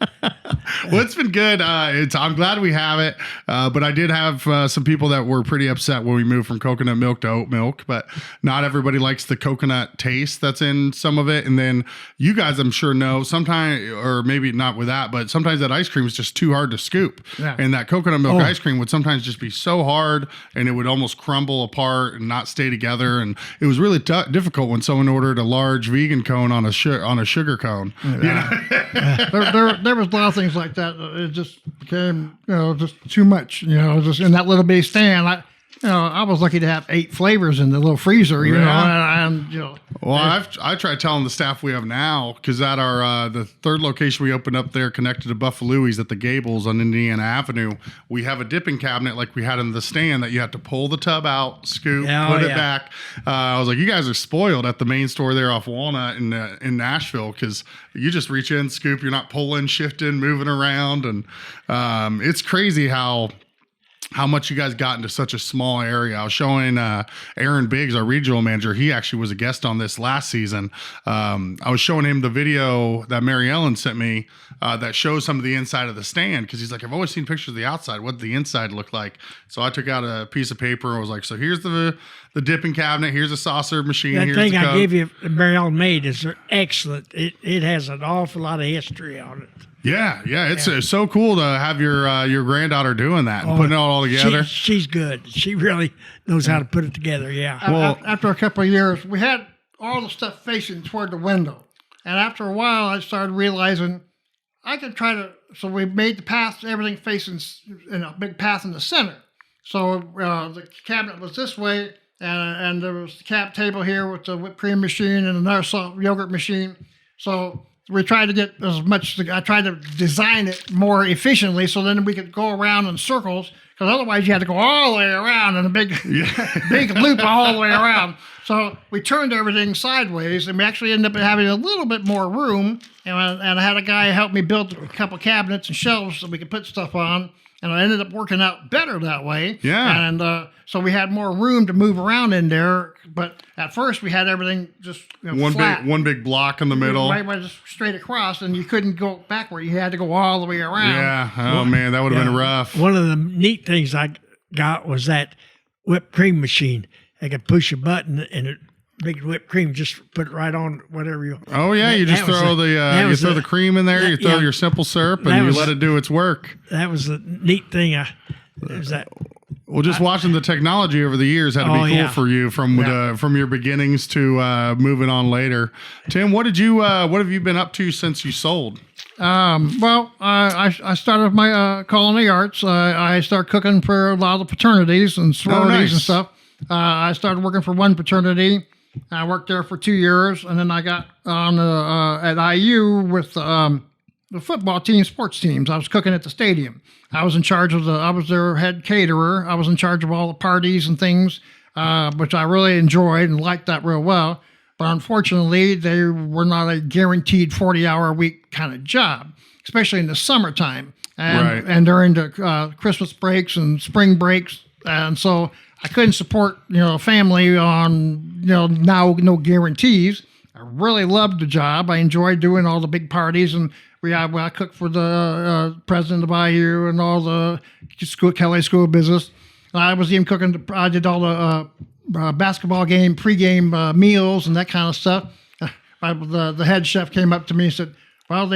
Well, it's been good. I'm glad we have it. But I did have some people that were pretty upset when we moved from coconut milk to oat milk. But not everybody likes the coconut taste that's in some of it. And then you guys, I'm sure, know sometimes, or maybe not with that, but sometimes that ice cream is just too hard to scoop. Yeah. And that coconut milk ice cream would sometimes just be so hard, and it would almost crumble apart and not stay together. And it was really difficult when someone ordered a large vegan cone on a sugar cone. Yeah. There was a lot of things like that. It just became just too much. Just in that little bitty stand. I was lucky to have 8 flavors in the little freezer. Well, I tried telling the staff we have now, because at our the third location we opened up there, connected to Buffalo's at the Gables on Indiana Avenue, we have a dipping cabinet like we had in the stand that you have to pull the tub out, scoop, put it back. I was like, you guys are spoiled at the main store there off Walnut in Nashville, because you just reach in, scoop, you're not pulling, shifting, moving around, and it's crazy how much you guys got into such a small area. I was showing Aaron Biggs, our regional manager. He actually was a guest on this last season. I was showing him the video that Mary Ellen sent me that shows some of the inside of the stand, because he's like, I've always seen pictures of the outside. What did the inside look like? So I took out a piece of paper and was like, so here's the dipping cabinet. Here's a saucer machine. That here's thing the I gave you, Mary Ellen made, is excellent. It has an awful lot of history on it. Yeah, it's so cool to have your granddaughter doing that and putting it all together. She's good. She really knows how to put it together. Yeah. Well, after a couple of years, we had all the stuff facing toward the window, and after a while, I started realizing I could try to. So we made the path, everything facing in a big path in the center. So the cabinet was this way, and there was the cap table here with the whipped cream machine and another soft yogurt machine. So we tried to get as much. I tried to design it more efficiently, so then we could go around in circles. Because otherwise, you had to go all the way around in a big loop all the way around. So we turned everything sideways, and we actually ended up having a little bit more room. And I had a guy help me build a couple cabinets and shelves so we could put stuff on. and I ended up working out better that way. Yeah. And so we had more room to move around in there. But at first, we had everything just flat. One big block in the middle. Right, just straight across, and you couldn't go backward. You had to go all the way around. Yeah. Oh, man, that would have been rough. One of the neat things I got was that whipped cream machine. I could push a button and it big whipped cream, just put it right on whatever you. Oh yeah, you just throw the cream in there. You throw your simple syrup, and you let it do its work. That was the neat thing. Well, just watching the technology over the years had to be cool for you from your beginnings to moving on later. Tim, what have you been up to since you sold? I started my culinary arts. I started cooking for a lot of the fraternities and sororities and stuff. I started working for one fraternity. I worked there for 2 years, and then I got on at IU with the football team, sports teams. I was cooking at the stadium. I was in charge of I was their head caterer. I was in charge of all the parties and things, which I really enjoyed and liked that real well. But unfortunately, they were not a guaranteed 40-hour-a-week kind of job, especially in the summertime and during the Christmas breaks and spring breaks. And so I couldn't support, a family on, now no guarantees. I really loved the job. I enjoyed doing all the big parties, and I cooked for the president of IU and all the Kelly School of Business. And I was even cooking. I did all the basketball game, pregame meals and that kind of stuff. The head chef came up to me and said, "Well,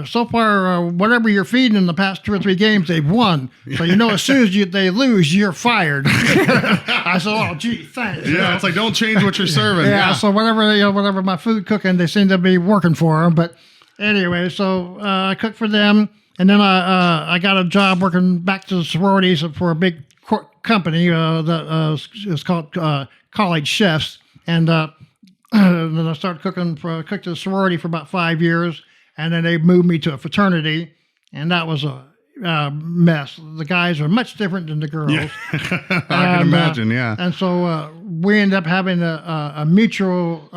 so far, whatever you're feeding in the past 2 or 3 games, they've won. So, as soon as they lose, you're fired." I said, "Oh, gee, thanks." Yeah, it's like, don't change what you're serving. Yeah, so whatever my food cooking, they seem to be working for them. But anyway, so I cooked for them. And then I got a job working back to the sororities for a big company that is called College Chefs. And then I started cooked the sorority for about 5 years. And then they moved me to a fraternity, and that was a mess. The guys are much different than the girls. Yeah. I can imagine, yeah. And so we ended up having a mutual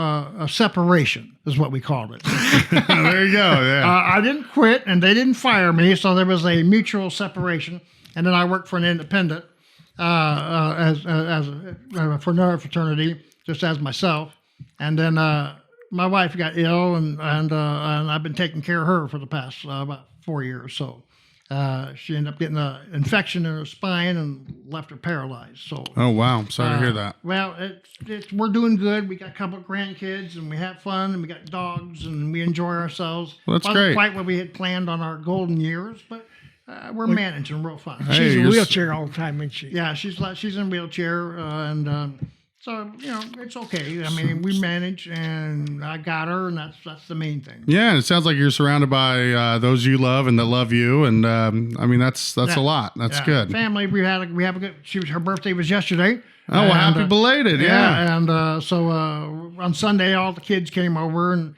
separation, is what we called it. There you go, yeah. I didn't quit, and they didn't fire me, so there was a mutual separation. And then I worked for an independent for another fraternity, just as myself. And then my wife got ill, and I've been taking care of her for the past about 4 years. So she ended up getting an infection in her spine and left her paralyzed. So. Oh wow! Sorry to hear that. Well, we're doing good. We got a couple of grandkids, and we have fun, and we got dogs, and we enjoy ourselves. Well, that's Wasn't great. Quite what we had planned on our golden years, but we're managing real fun. Hey, She's in a wheelchair all the time, isn't she? Yeah, she's in a wheelchair, and. So, it's okay. I mean, we manage, and I got her, and that's the main thing. Yeah, and it sounds like you're surrounded by those you love and that love you, and I mean that's a lot. That's good. Family, we have a good. Her birthday was yesterday. Oh, well, happy belated! Yeah, and so on Sunday, all the kids came over, and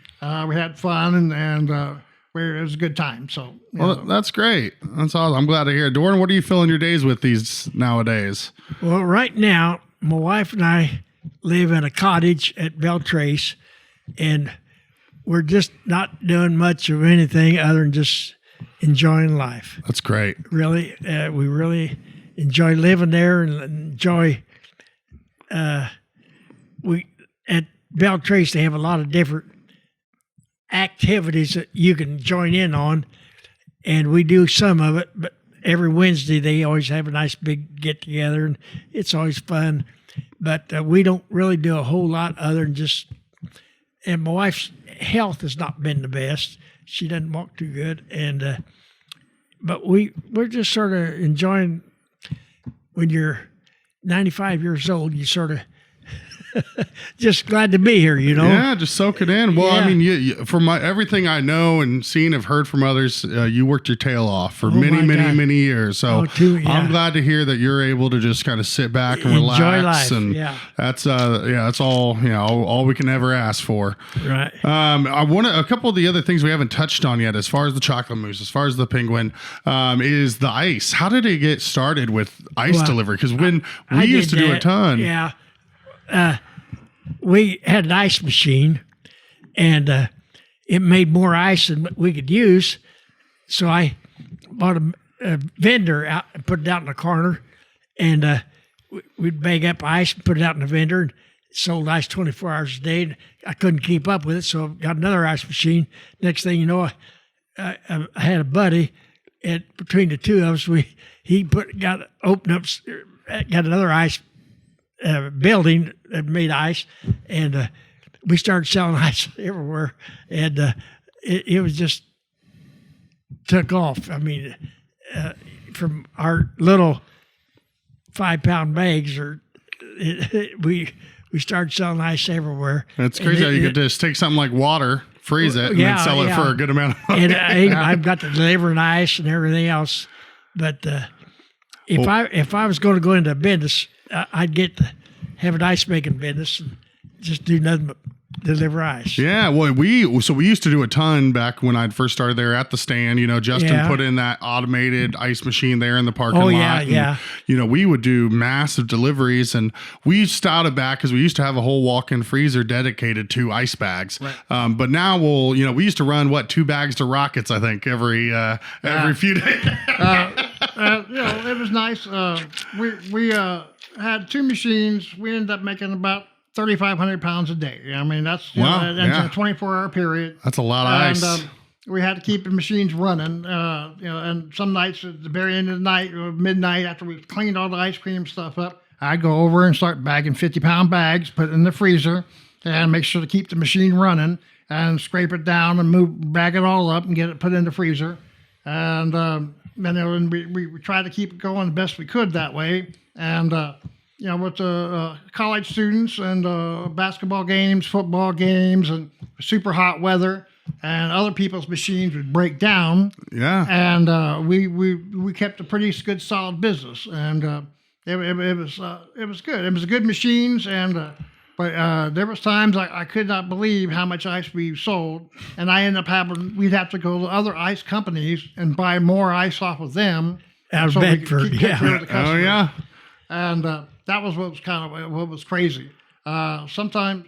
we had fun, and it was a good time. So, that's great. That's awesome. I'm glad to hear it. Doran, what are you filling your days with these nowadays? Well, right now, my wife and I live in a cottage at Beltrace, and we're just not doing much of anything other than just enjoying life. That's great. Really, we really enjoy living there and enjoy. We at Beltrace, they have a lot of different activities that you can join in on, and we do some of it. But every Wednesday, they always have a nice big get together, and it's always fun. But we don't really do a whole lot other than just. And my wife's health has not been the best. She doesn't walk too good, and but we're just sort of enjoying. When you're 95 years old, you sort of just glad to be here, Yeah, just soak it in. Well, Yeah. I mean, you, from everything I know and seen, have heard from others, you worked your tail off for many years. So I'm glad to hear that you're able to just kind of sit back and relax. Enjoy life. And that's that's all all we can ever ask for. Right. I want a couple of the other things we haven't touched on yet, as far as the chocolate mousse, as far as the penguin, is the ice. How did it get started with ice delivery? Because when we used to do a ton. Yeah. We had an ice machine, and it made more ice than we could use. So I bought a vendor out and put it out in the corner, and we'd bag up ice and put it out in the vendor. And sold ice 24 hours a day. And I couldn't keep up with it, so I got another ice machine. Next thing you know, I had a buddy, and between the two of us, got another ice building that made ice, and we started selling ice everywhere, and it was just took off. I mean, from our little 5-pound bags, we started selling ice everywhere. It's crazy how you could just take something like water, freeze it, and then sell it for a good amount of money. And I've got the delivering ice and everything else. But if I was going to go into business, I'd have an ice making business and just do nothing but deliver ice. Yeah, well, we used to do a ton back when I'd first started there at the stand. Justin put in that automated ice machine there in the parking lot. Yeah. And, we would do massive deliveries, and we started back because we used to have a whole walk-in freezer dedicated to ice bags. Right. But now we used to run 2 bags to Rockets, I think, every few days. It was nice. We had 2 machines. We ended up making about 3,500 pounds a day. I mean, that's that's a 24-hour period. That's a lot of ice. We had to keep the machines running. And some nights at the very end of the night, or midnight, after we cleaned all the ice cream stuff up, I'd go over and start bagging 50-pound bags, put it in the freezer, and make sure to keep the machine running, and scrape it down and bag it all up and get it put in the freezer. And then we tried to keep it going the best we could that way. And with the college students and basketball games, football games, and super hot weather, and other people's machines would break down. Yeah. And we kept a pretty good, solid business, and it was good. It was good machines, but there was times I could not believe how much ice we sold, and I ended up we'd have to go to other ice companies and buy more ice off of them. Out of Bedford, Oh yeah. And that was what was crazy. Sometimes,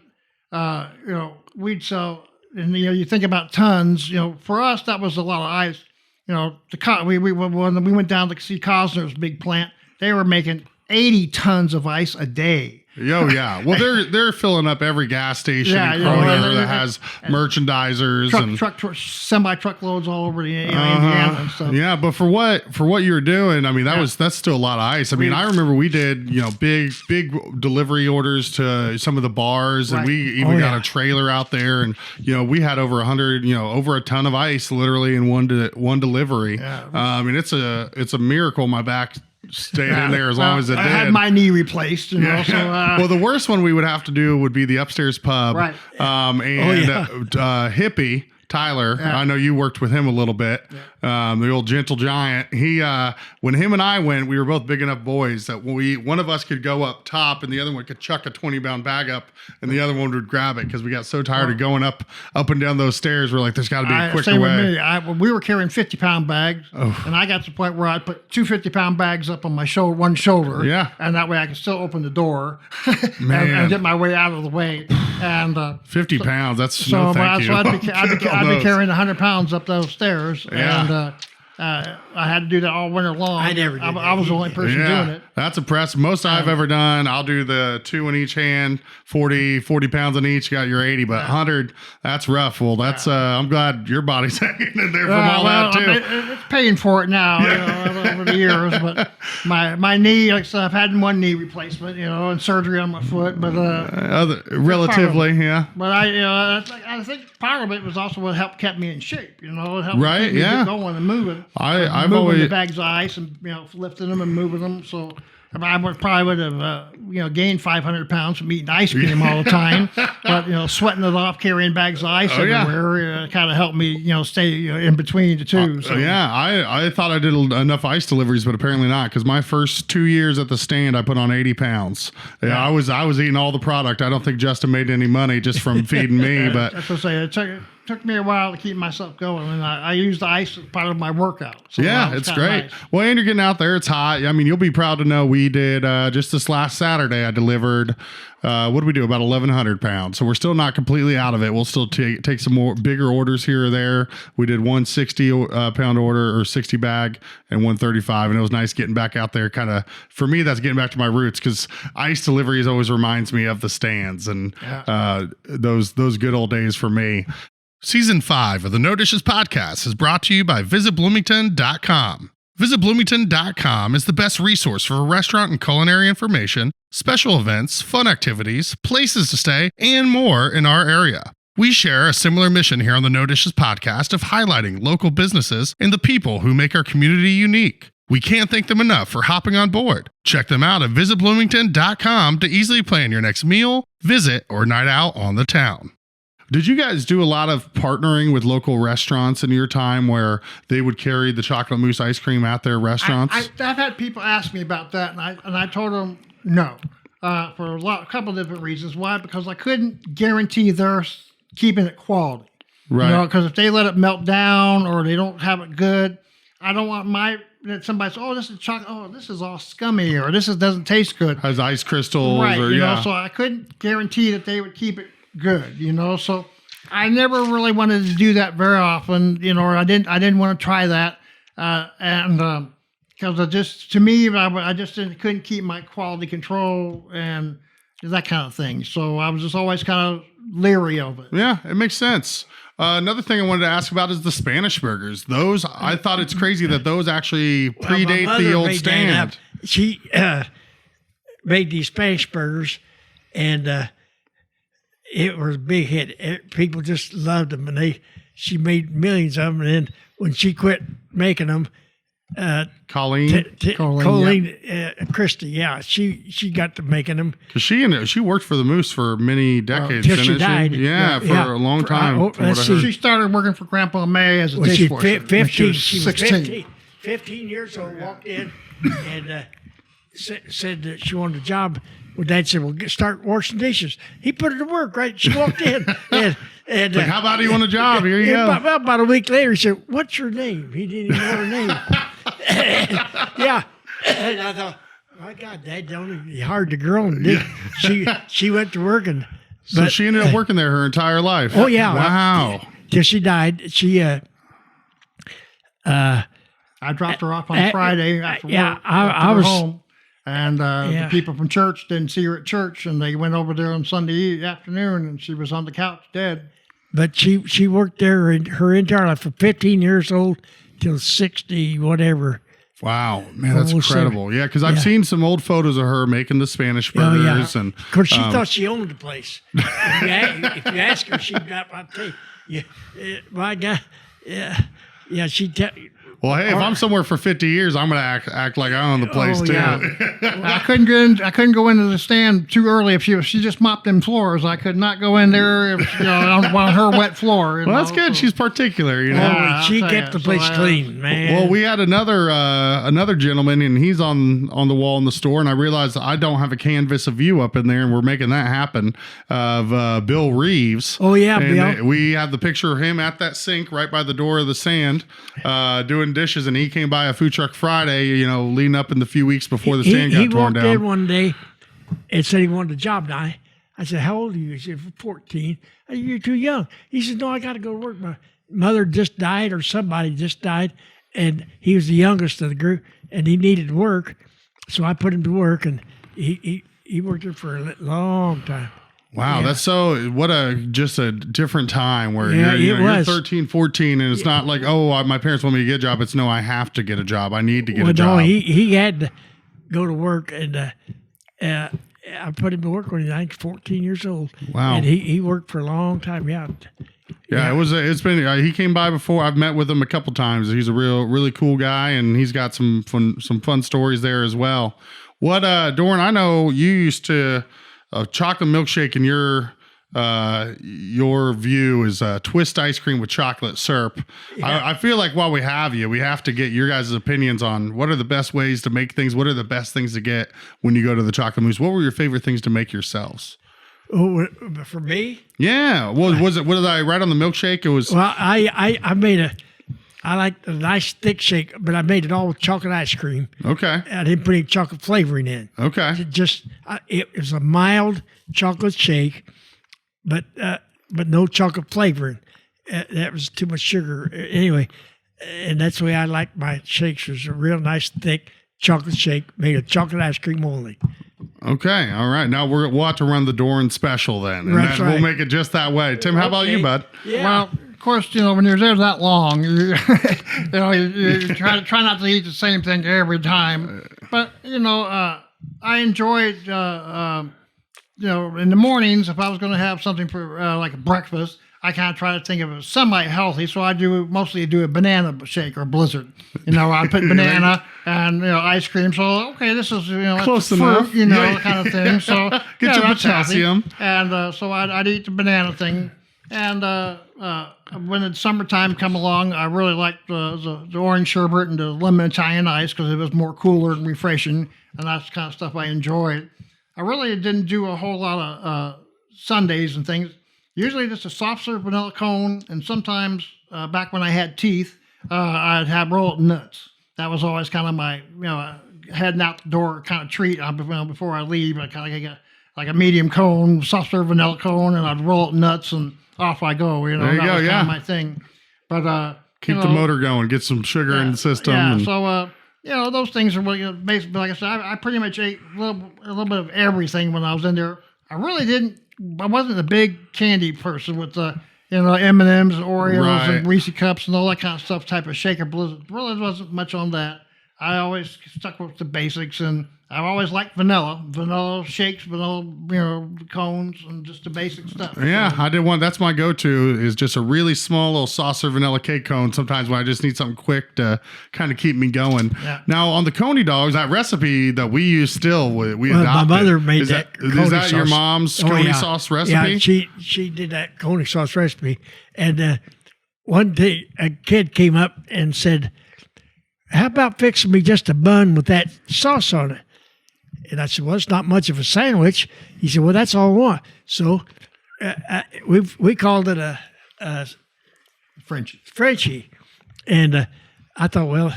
we'd sell, and you think about tons. For us, that was a lot of ice. When we went down to see Cosner's big plant, they were making 80 tons of ice a day. Oh yeah, well they're filling up every gas station in Kroger that has merchandisers and semi truckloads all over the Indiana and stuff. Yeah, but for what you were doing, I mean that's still a lot of ice. I mean, I remember we did big delivery orders to some of the bars, and we even got a trailer out there, and we had over 100, over a ton of ice literally in one delivery. Yeah. I mean it's a miracle my back stayed in there as long as it did. I had my knee replaced, So, well, the worst one we would have to do would be the upstairs pub. Right. Hippie Tyler, I know you worked with him a little bit. The old gentle giant. He, when him and I went, we were both big enough boys that one of us could go up top and the other one could chuck a 20-pound bag up, and the other one would grab it because we got so tired of going up and down those stairs. We're like, there's got to be a quicker way. With me. We were carrying 50-pound bags, and I got to the point where I'd put 2 50-pound bags up on my one shoulder, and that way I could still open the door and get my way out of the way. And 50 pounds, that's no thank you. So I'd be carrying 100 pounds up those stairs, and I had to do that all winter long. I never did I was the only person doing it. That's impressive. Most I've ever done, I'll do the 2 in each hand, 40 pounds in each, got your 80, but 100, that's rough. Well, that's, I'm glad your body's hanging in there from all that too. It's paying for it now, over the years, but my knee, like I said, I've had one knee replacement, and surgery on my foot, but, relatively, yeah. But I think part of it was also what kept me in shape, it helped right, me get going and moving. I've moving always the bags of ice and lifting them and moving them. So I probably would have gained 500 pounds from eating ice cream all the time. But sweating it off, carrying bags of ice everywhere, kind of helped me stay in between the two. So I thought I did enough ice deliveries, but apparently not, because my first 2 years at the stand I put on 80 pounds. Yeah, I was eating all the product. I don't think Justin made any money just from feeding me. But that's what I say. took me a while to keep myself going, and I used the ice as part of my workout. So that was it's kinda great. nice. Well, and you're getting out there. It's hot. I mean, you'll be proud to know we did just this last Saturday. I delivered. What did we do? About 1,100 pounds. So we're still not completely out of it. We'll still take some more bigger orders here or there. We did 160 pound order or 60 bag and 135, and it was nice getting back out there. Kind of for me, that's getting back to my roots because ice deliveries always reminds me of the stands and those good old days for me. Season 5 of the No Dishes podcast is brought to you by VisitBloomington.com. VisitBloomington.com is the best resource for restaurant and culinary information, special events, fun activities, places to stay, and more in our area. We share a similar mission here on the No Dishes podcast of highlighting local businesses and the people who make our community unique. We can't thank them enough for hopping on board. Check them out at VisitBloomington.com to easily plan your next meal, visit, or night out on the town. Did you guys do a lot of partnering with local restaurants in your time where they would carry the chocolate mousse ice cream at their restaurants? I've had people ask me about that, and I told them no, for a couple of different reasons. Why? Because I couldn't guarantee they're keeping it quality. Right. Because if they let it melt down or they don't have it good, I don't want that somebody says, "Oh, this is chocolate. Oh, this is all scummy, or this doesn't taste good." Has ice crystals, right? or So I couldn't guarantee that they would keep it good. So I never really wanted to do that very often. Or I didn't want to try that, and because to me, I just couldn't keep my quality control and that kind of thing. So I was just always kind of leery of it. Yeah, it makes sense. Another thing I wanted to ask about is the Spanish burgers. Those, I thought it's crazy that those actually predate the old stand. She made these Spanish burgers, and it was a big hit. People just loved them, and she made millions of them. And then when she quit making them, Colleen Christie, she got to making them because she worked for the Moose for many decades. Till she didn't died. Yeah, for a long time. She started working for Grandpa May as a dishwasher. 15. She She was was 16. 15 years old. Walked in and said that she wanted a job. Well, Dad said, "Well, start washing dishes." He put her to work. Right? She walked in and how about you want a job? Here you go. About a week later, he said, "What's your name?" He didn't even know her name. And I thought, my God, Dad, don't be hard to grow. She went to work, So she ended up working there her entire life. Oh yeah, wow. Till she died. She I dropped her off on Friday after work. I was home. And the people from church didn't see her at church, and they went over there on Sunday afternoon, and she was on the couch dead. But she worked there her entire life from 15 years old till 60, whatever. Wow, man, that's incredible. Yeah, because I've seen some old photos of her making the Spanish burgers, and of course she thought she owned the place. If you ask her, I'll tell you, my God, yeah, well, hey, if I'm somewhere for 50 years, I'm going to act like I own the place too. Yeah. I couldn't go into the stand too early if she just mopped them floors. I could not go in there on her wet floor. Well, that's good. She's particular, she kept the place clean, man. Well, we had another gentleman, and he's on the wall in the store, and I realized I don't have a canvas of you up in there, and we're making that happen of Bill Reeves. Oh yeah, and Bill. We had the picture of him at that sink right by the door of the sand, doing dishes, and he came by a food truck Friday, leading up in the few weeks before the stand got torn down. He walked in one day and said he wanted a job. Now I said, "How old are you?" He said, 14. I said, "You're too young." He said, "No, I got to go to work. My mother just died, or somebody just died, and he was the youngest of the group, and he needed work, so I put him to work, and he worked there for a long time." Wow, that's just a different time where you're 13, 14, and it's not like, my parents want me to get a job. It's no, I have to get a job. I need to get a job. No, he had to go to work, and I put him to work when he was 14 years old. Wow. And he worked for a long time. He came by before. I've met with him a couple times. He's a really cool guy, and he's got some fun stories there as well. What, Doran, I know you used to... A chocolate milkshake in your view is twist ice cream with chocolate syrup. Yeah. I feel like while we have you, we have to get your guys' opinions on what are the best ways to make things. What are the best things to get when you go to the chocolate mousse? What were your favorite things to make yourselves? Oh, for me? Yeah. Was it? What did I write on the milkshake? It was. Well, I made I like a nice thick shake, but I made it all with chocolate ice cream. Okay. I didn't put any chocolate flavoring in. Okay. It was a mild chocolate shake, but no chocolate flavoring. That was too much sugar. Anyway, and that's the way I like my shakes. Was a real nice thick chocolate shake made of chocolate ice cream only. Okay. All right. Now we'll have to run the Doran special then, and That's right. we'll make it just that way. Tim, how about you, bud? Yeah. Well, of course, when you're there that long, you try not to eat the same thing every time. But I enjoyed in the mornings, if I was going to have something for like a breakfast, I kind of try to think of it semi-healthy. So I mostly do a banana shake or blizzard. I put banana and ice cream. So okay, this is Close it's enough. fruit, kind of thing. So Get your that's healthy. potassium. And so I'd eat the banana thing. And when the summertime come along, I really liked the orange sherbet and the lemon Italian ice because it was more cooler and refreshing, and that's the kind of stuff I enjoyed. I really didn't do a whole lot of sundaes and things. Usually just a soft serve vanilla cone, and sometimes back when I had teeth, I'd have rolled nuts. That was always kind of my heading out the door kind of treat before I leave. I kind of get like a medium cone, soft serve vanilla cone, and I'd roll up nuts and off I go. There you that go, was yeah. kind of my thing. But Keep the motor going. Get some sugar in the system. Yeah. and- So those things are really basically, like I said, I pretty much ate a little bit of everything when I was in there. I wasn't a big candy person with the M&Ms, Oreos, Right. and Reese cups and all that kind of stuff. Type of shaker blizzard. Really wasn't much on that. I always stuck with the basics, and I've always liked vanilla shakes, vanilla cones, and just the basic stuff. Yeah, So, I did one. That's my go-to is just a really small little saucer vanilla cake cone. Sometimes when I just need something quick to kind of keep me going. Yeah. Now on the Coney dogs, that recipe that we use still, we Well, adopted. my mother made is that Is Coney that your sauce. mom's Oh, Coney yeah. sauce recipe? Yeah, she did that Coney sauce recipe. And one day a kid came up and said, "How about fixing me just a bun with that sauce on it?" And I said, "Well, it's not much of a sandwich." He said, "Well, that's all I want." So we called it a Frenchie. And I thought, well,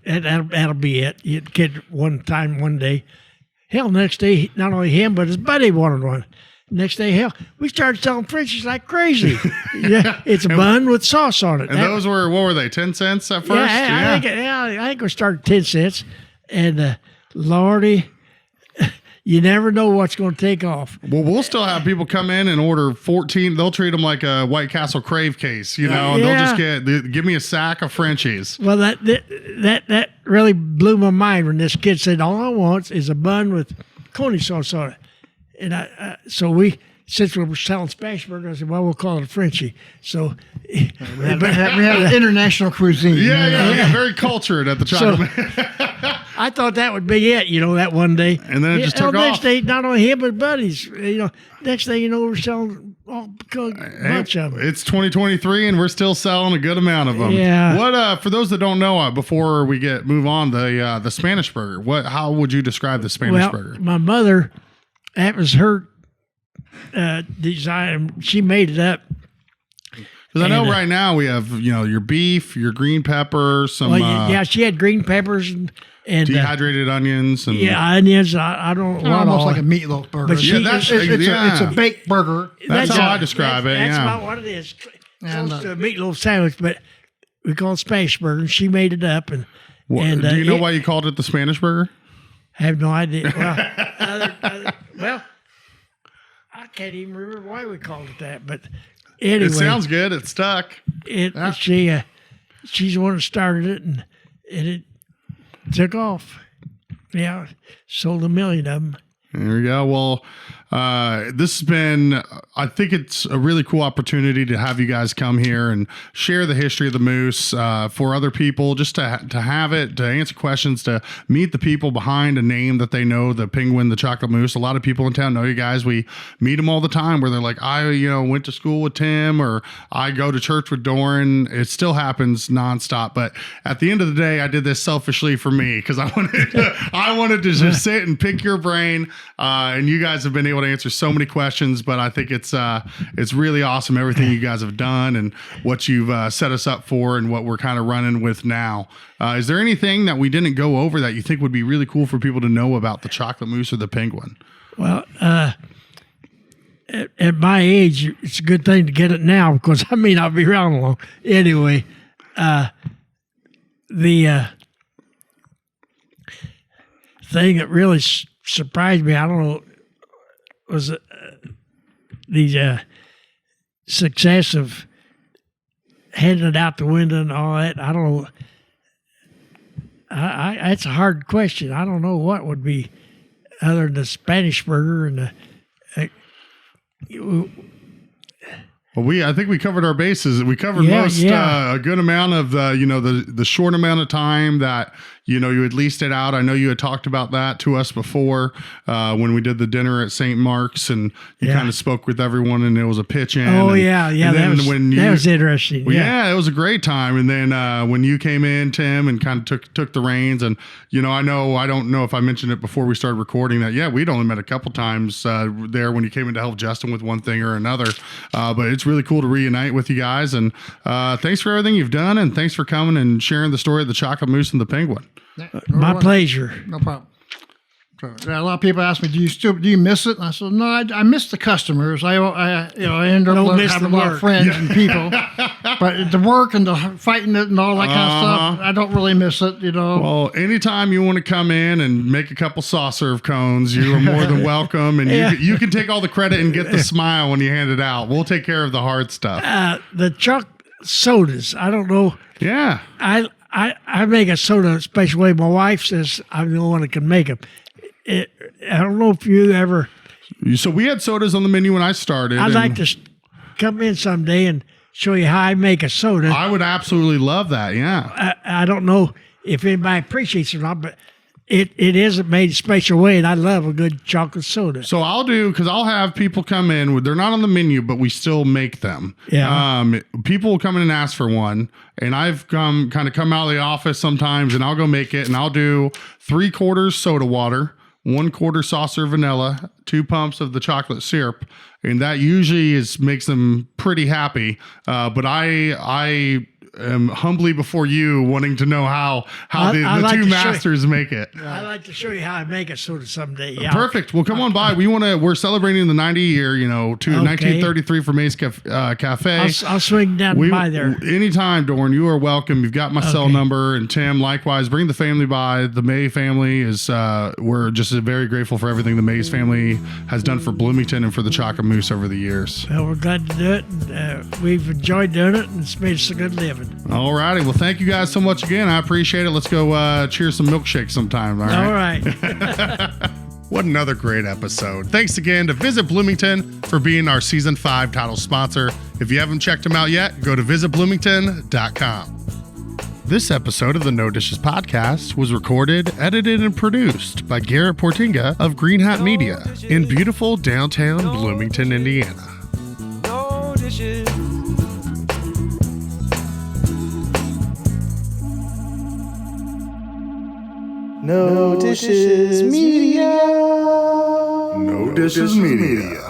that'll be it. The kid one day. Hell, next day, not only him, but his buddy wanted one. Next day, hell, we started selling Frenchies like crazy. Yeah, it's a bun with sauce on it. And those were, what were they, 10 cents at first? I think we started 10 cents. And Lordy, you never know what's going to take off. Well, we'll still have people come in and order 14. They'll treat them like a White Castle Crave case, and they'll just give me a sack of Frenchies. Well, that really blew my mind when this kid said, "All I want is a bun with Coney sauce on it." And since we were selling smash burgers, I said, "Well, we'll call it a Frenchie." So we have international cuisine. Yeah, very cultured at the chocolate. I thought that would be it, that one day. And then it just took next off. day, not only him but buddies. Next thing we're selling a bunch of them. It's 2023 and we're still selling a good amount of them. Yeah. What for those that don't know, before we move on, the Spanish burger. How would you describe the Spanish burger? My mother, that was her design. She made it up. Because I know right now we have your beef, your green pepper, some she had green peppers and dehydrated onions and onions. I don't know. Almost like a meatloaf burger. But it's a baked burger. That's how I describe it. That's yeah. about what it is. Close to a meatloaf sandwich, but we call it Spanish burger. She made it up, and do you know why you called it the Spanish burger? I have no idea. Well, I can't even remember why we called it that, but anyway, It sounds good. It stuck. She's the one that started it, and it took off. Yeah, sold 1 million of them. There we go. Well, this has been, I think it's a really cool opportunity to have you guys come here and share the history of the moose for other people, just to have it, to answer questions, to meet the people behind a name that they know, the penguin, the chocolate moose. A lot of people in town know you guys. We meet them all the time where they're like, I went to school with Tim, or I go to church with Doran. It still happens nonstop. But at the end of the day, I did this selfishly for me because I wanted to just sit and pick your brain, and you guys have been able able to answer so many questions, but I think it's really awesome everything you guys have done and what you've set us up for and what we're kind of running with now. Is there anything that we didn't go over that you think would be really cool for people to know about the chocolate moose or the penguin? Well, at my age, it's a good thing to get it now because I may not be around long. Anyway, the thing that really surprised me, I don't know, was the success of heading it out the window and all that. I don't know. That's a hard question. I don't know what would be other than the Spanish burger and the. Well, I think we covered our bases. We covered a good amount of the short amount of time that you had leased it out. I know you had talked about that to us before when we did the dinner at St. Mark's, and you kind of spoke with everyone, and it was a pitch in. Oh, and, that was interesting. Well, yeah, it was a great time. And then when you came in, Tim, and kind of took the reins, and I don't know if I mentioned it before we started recording that. We'd only met a couple times there when you came in to help Justin with one thing or another, but it's really cool to reunite with you guys. And thanks for everything you've done, and thanks for coming and sharing the story of the chocolate moose and the penguin. My pleasure. No problem. So, a lot of people ask me, do you miss it? And I said, no, I miss the customers. I end up having a lot of friends and people, but the work and the fighting it and all that kind of stuff, I don't really miss it. Well, anytime you want to come in and make a couple soft serve cones, you are more than welcome, and you can take all the credit and get the smile when you hand it out. We'll take care of the hard stuff. The chocolate sodas, I don't know. Yeah, I make a soda a special way. My wife says I'm the only one that can make them. I don't know if you ever. So we had sodas on the menu when I started. I'd like to come in someday and show you how I make a soda. I would absolutely love that. Yeah. I don't know if anybody appreciates it or not, but it isn't made a special way, and I love a good chocolate soda. So because I'll have people come in. They're not on the menu, but we still make them. Yeah. People will come in and ask for one, and I've come out of the office sometimes, and I'll go make it, and I'll do 3/4 soda water, 1/4 saucer vanilla, 2 pumps of the chocolate syrup, and that usually makes them pretty happy. But I am humbly before you, wanting to know how the two masters make it. I'd like to show you how I make a soda someday. Yeah. Perfect. Well, come on by. We're celebrating the 90 year, 1933 for May's Cafe. I'll swing down by there. Anytime, Doran, you are welcome. You've got my cell number, and Tim, likewise. Bring the family by. The May family we're just very grateful for everything the Mays family has done for Bloomington and for the Chocolate Moose over the years. Well, we're glad to do it. And, we've enjoyed doing it, and it's made us a good living. All righty. Well, thank you guys so much again. I appreciate it. Let's go cheers some milkshakes sometime. All right. What another great episode. Thanks again to Visit Bloomington for being our Season 5 title sponsor. If you haven't checked them out yet, go to visitbloomington.com. This episode of the No Dishes Podcast was recorded, edited, and produced by Garrett Portinga of Green Hat Media in beautiful downtown Bloomington, Indiana. No dishes. No Dishes Media. No Dishes Media.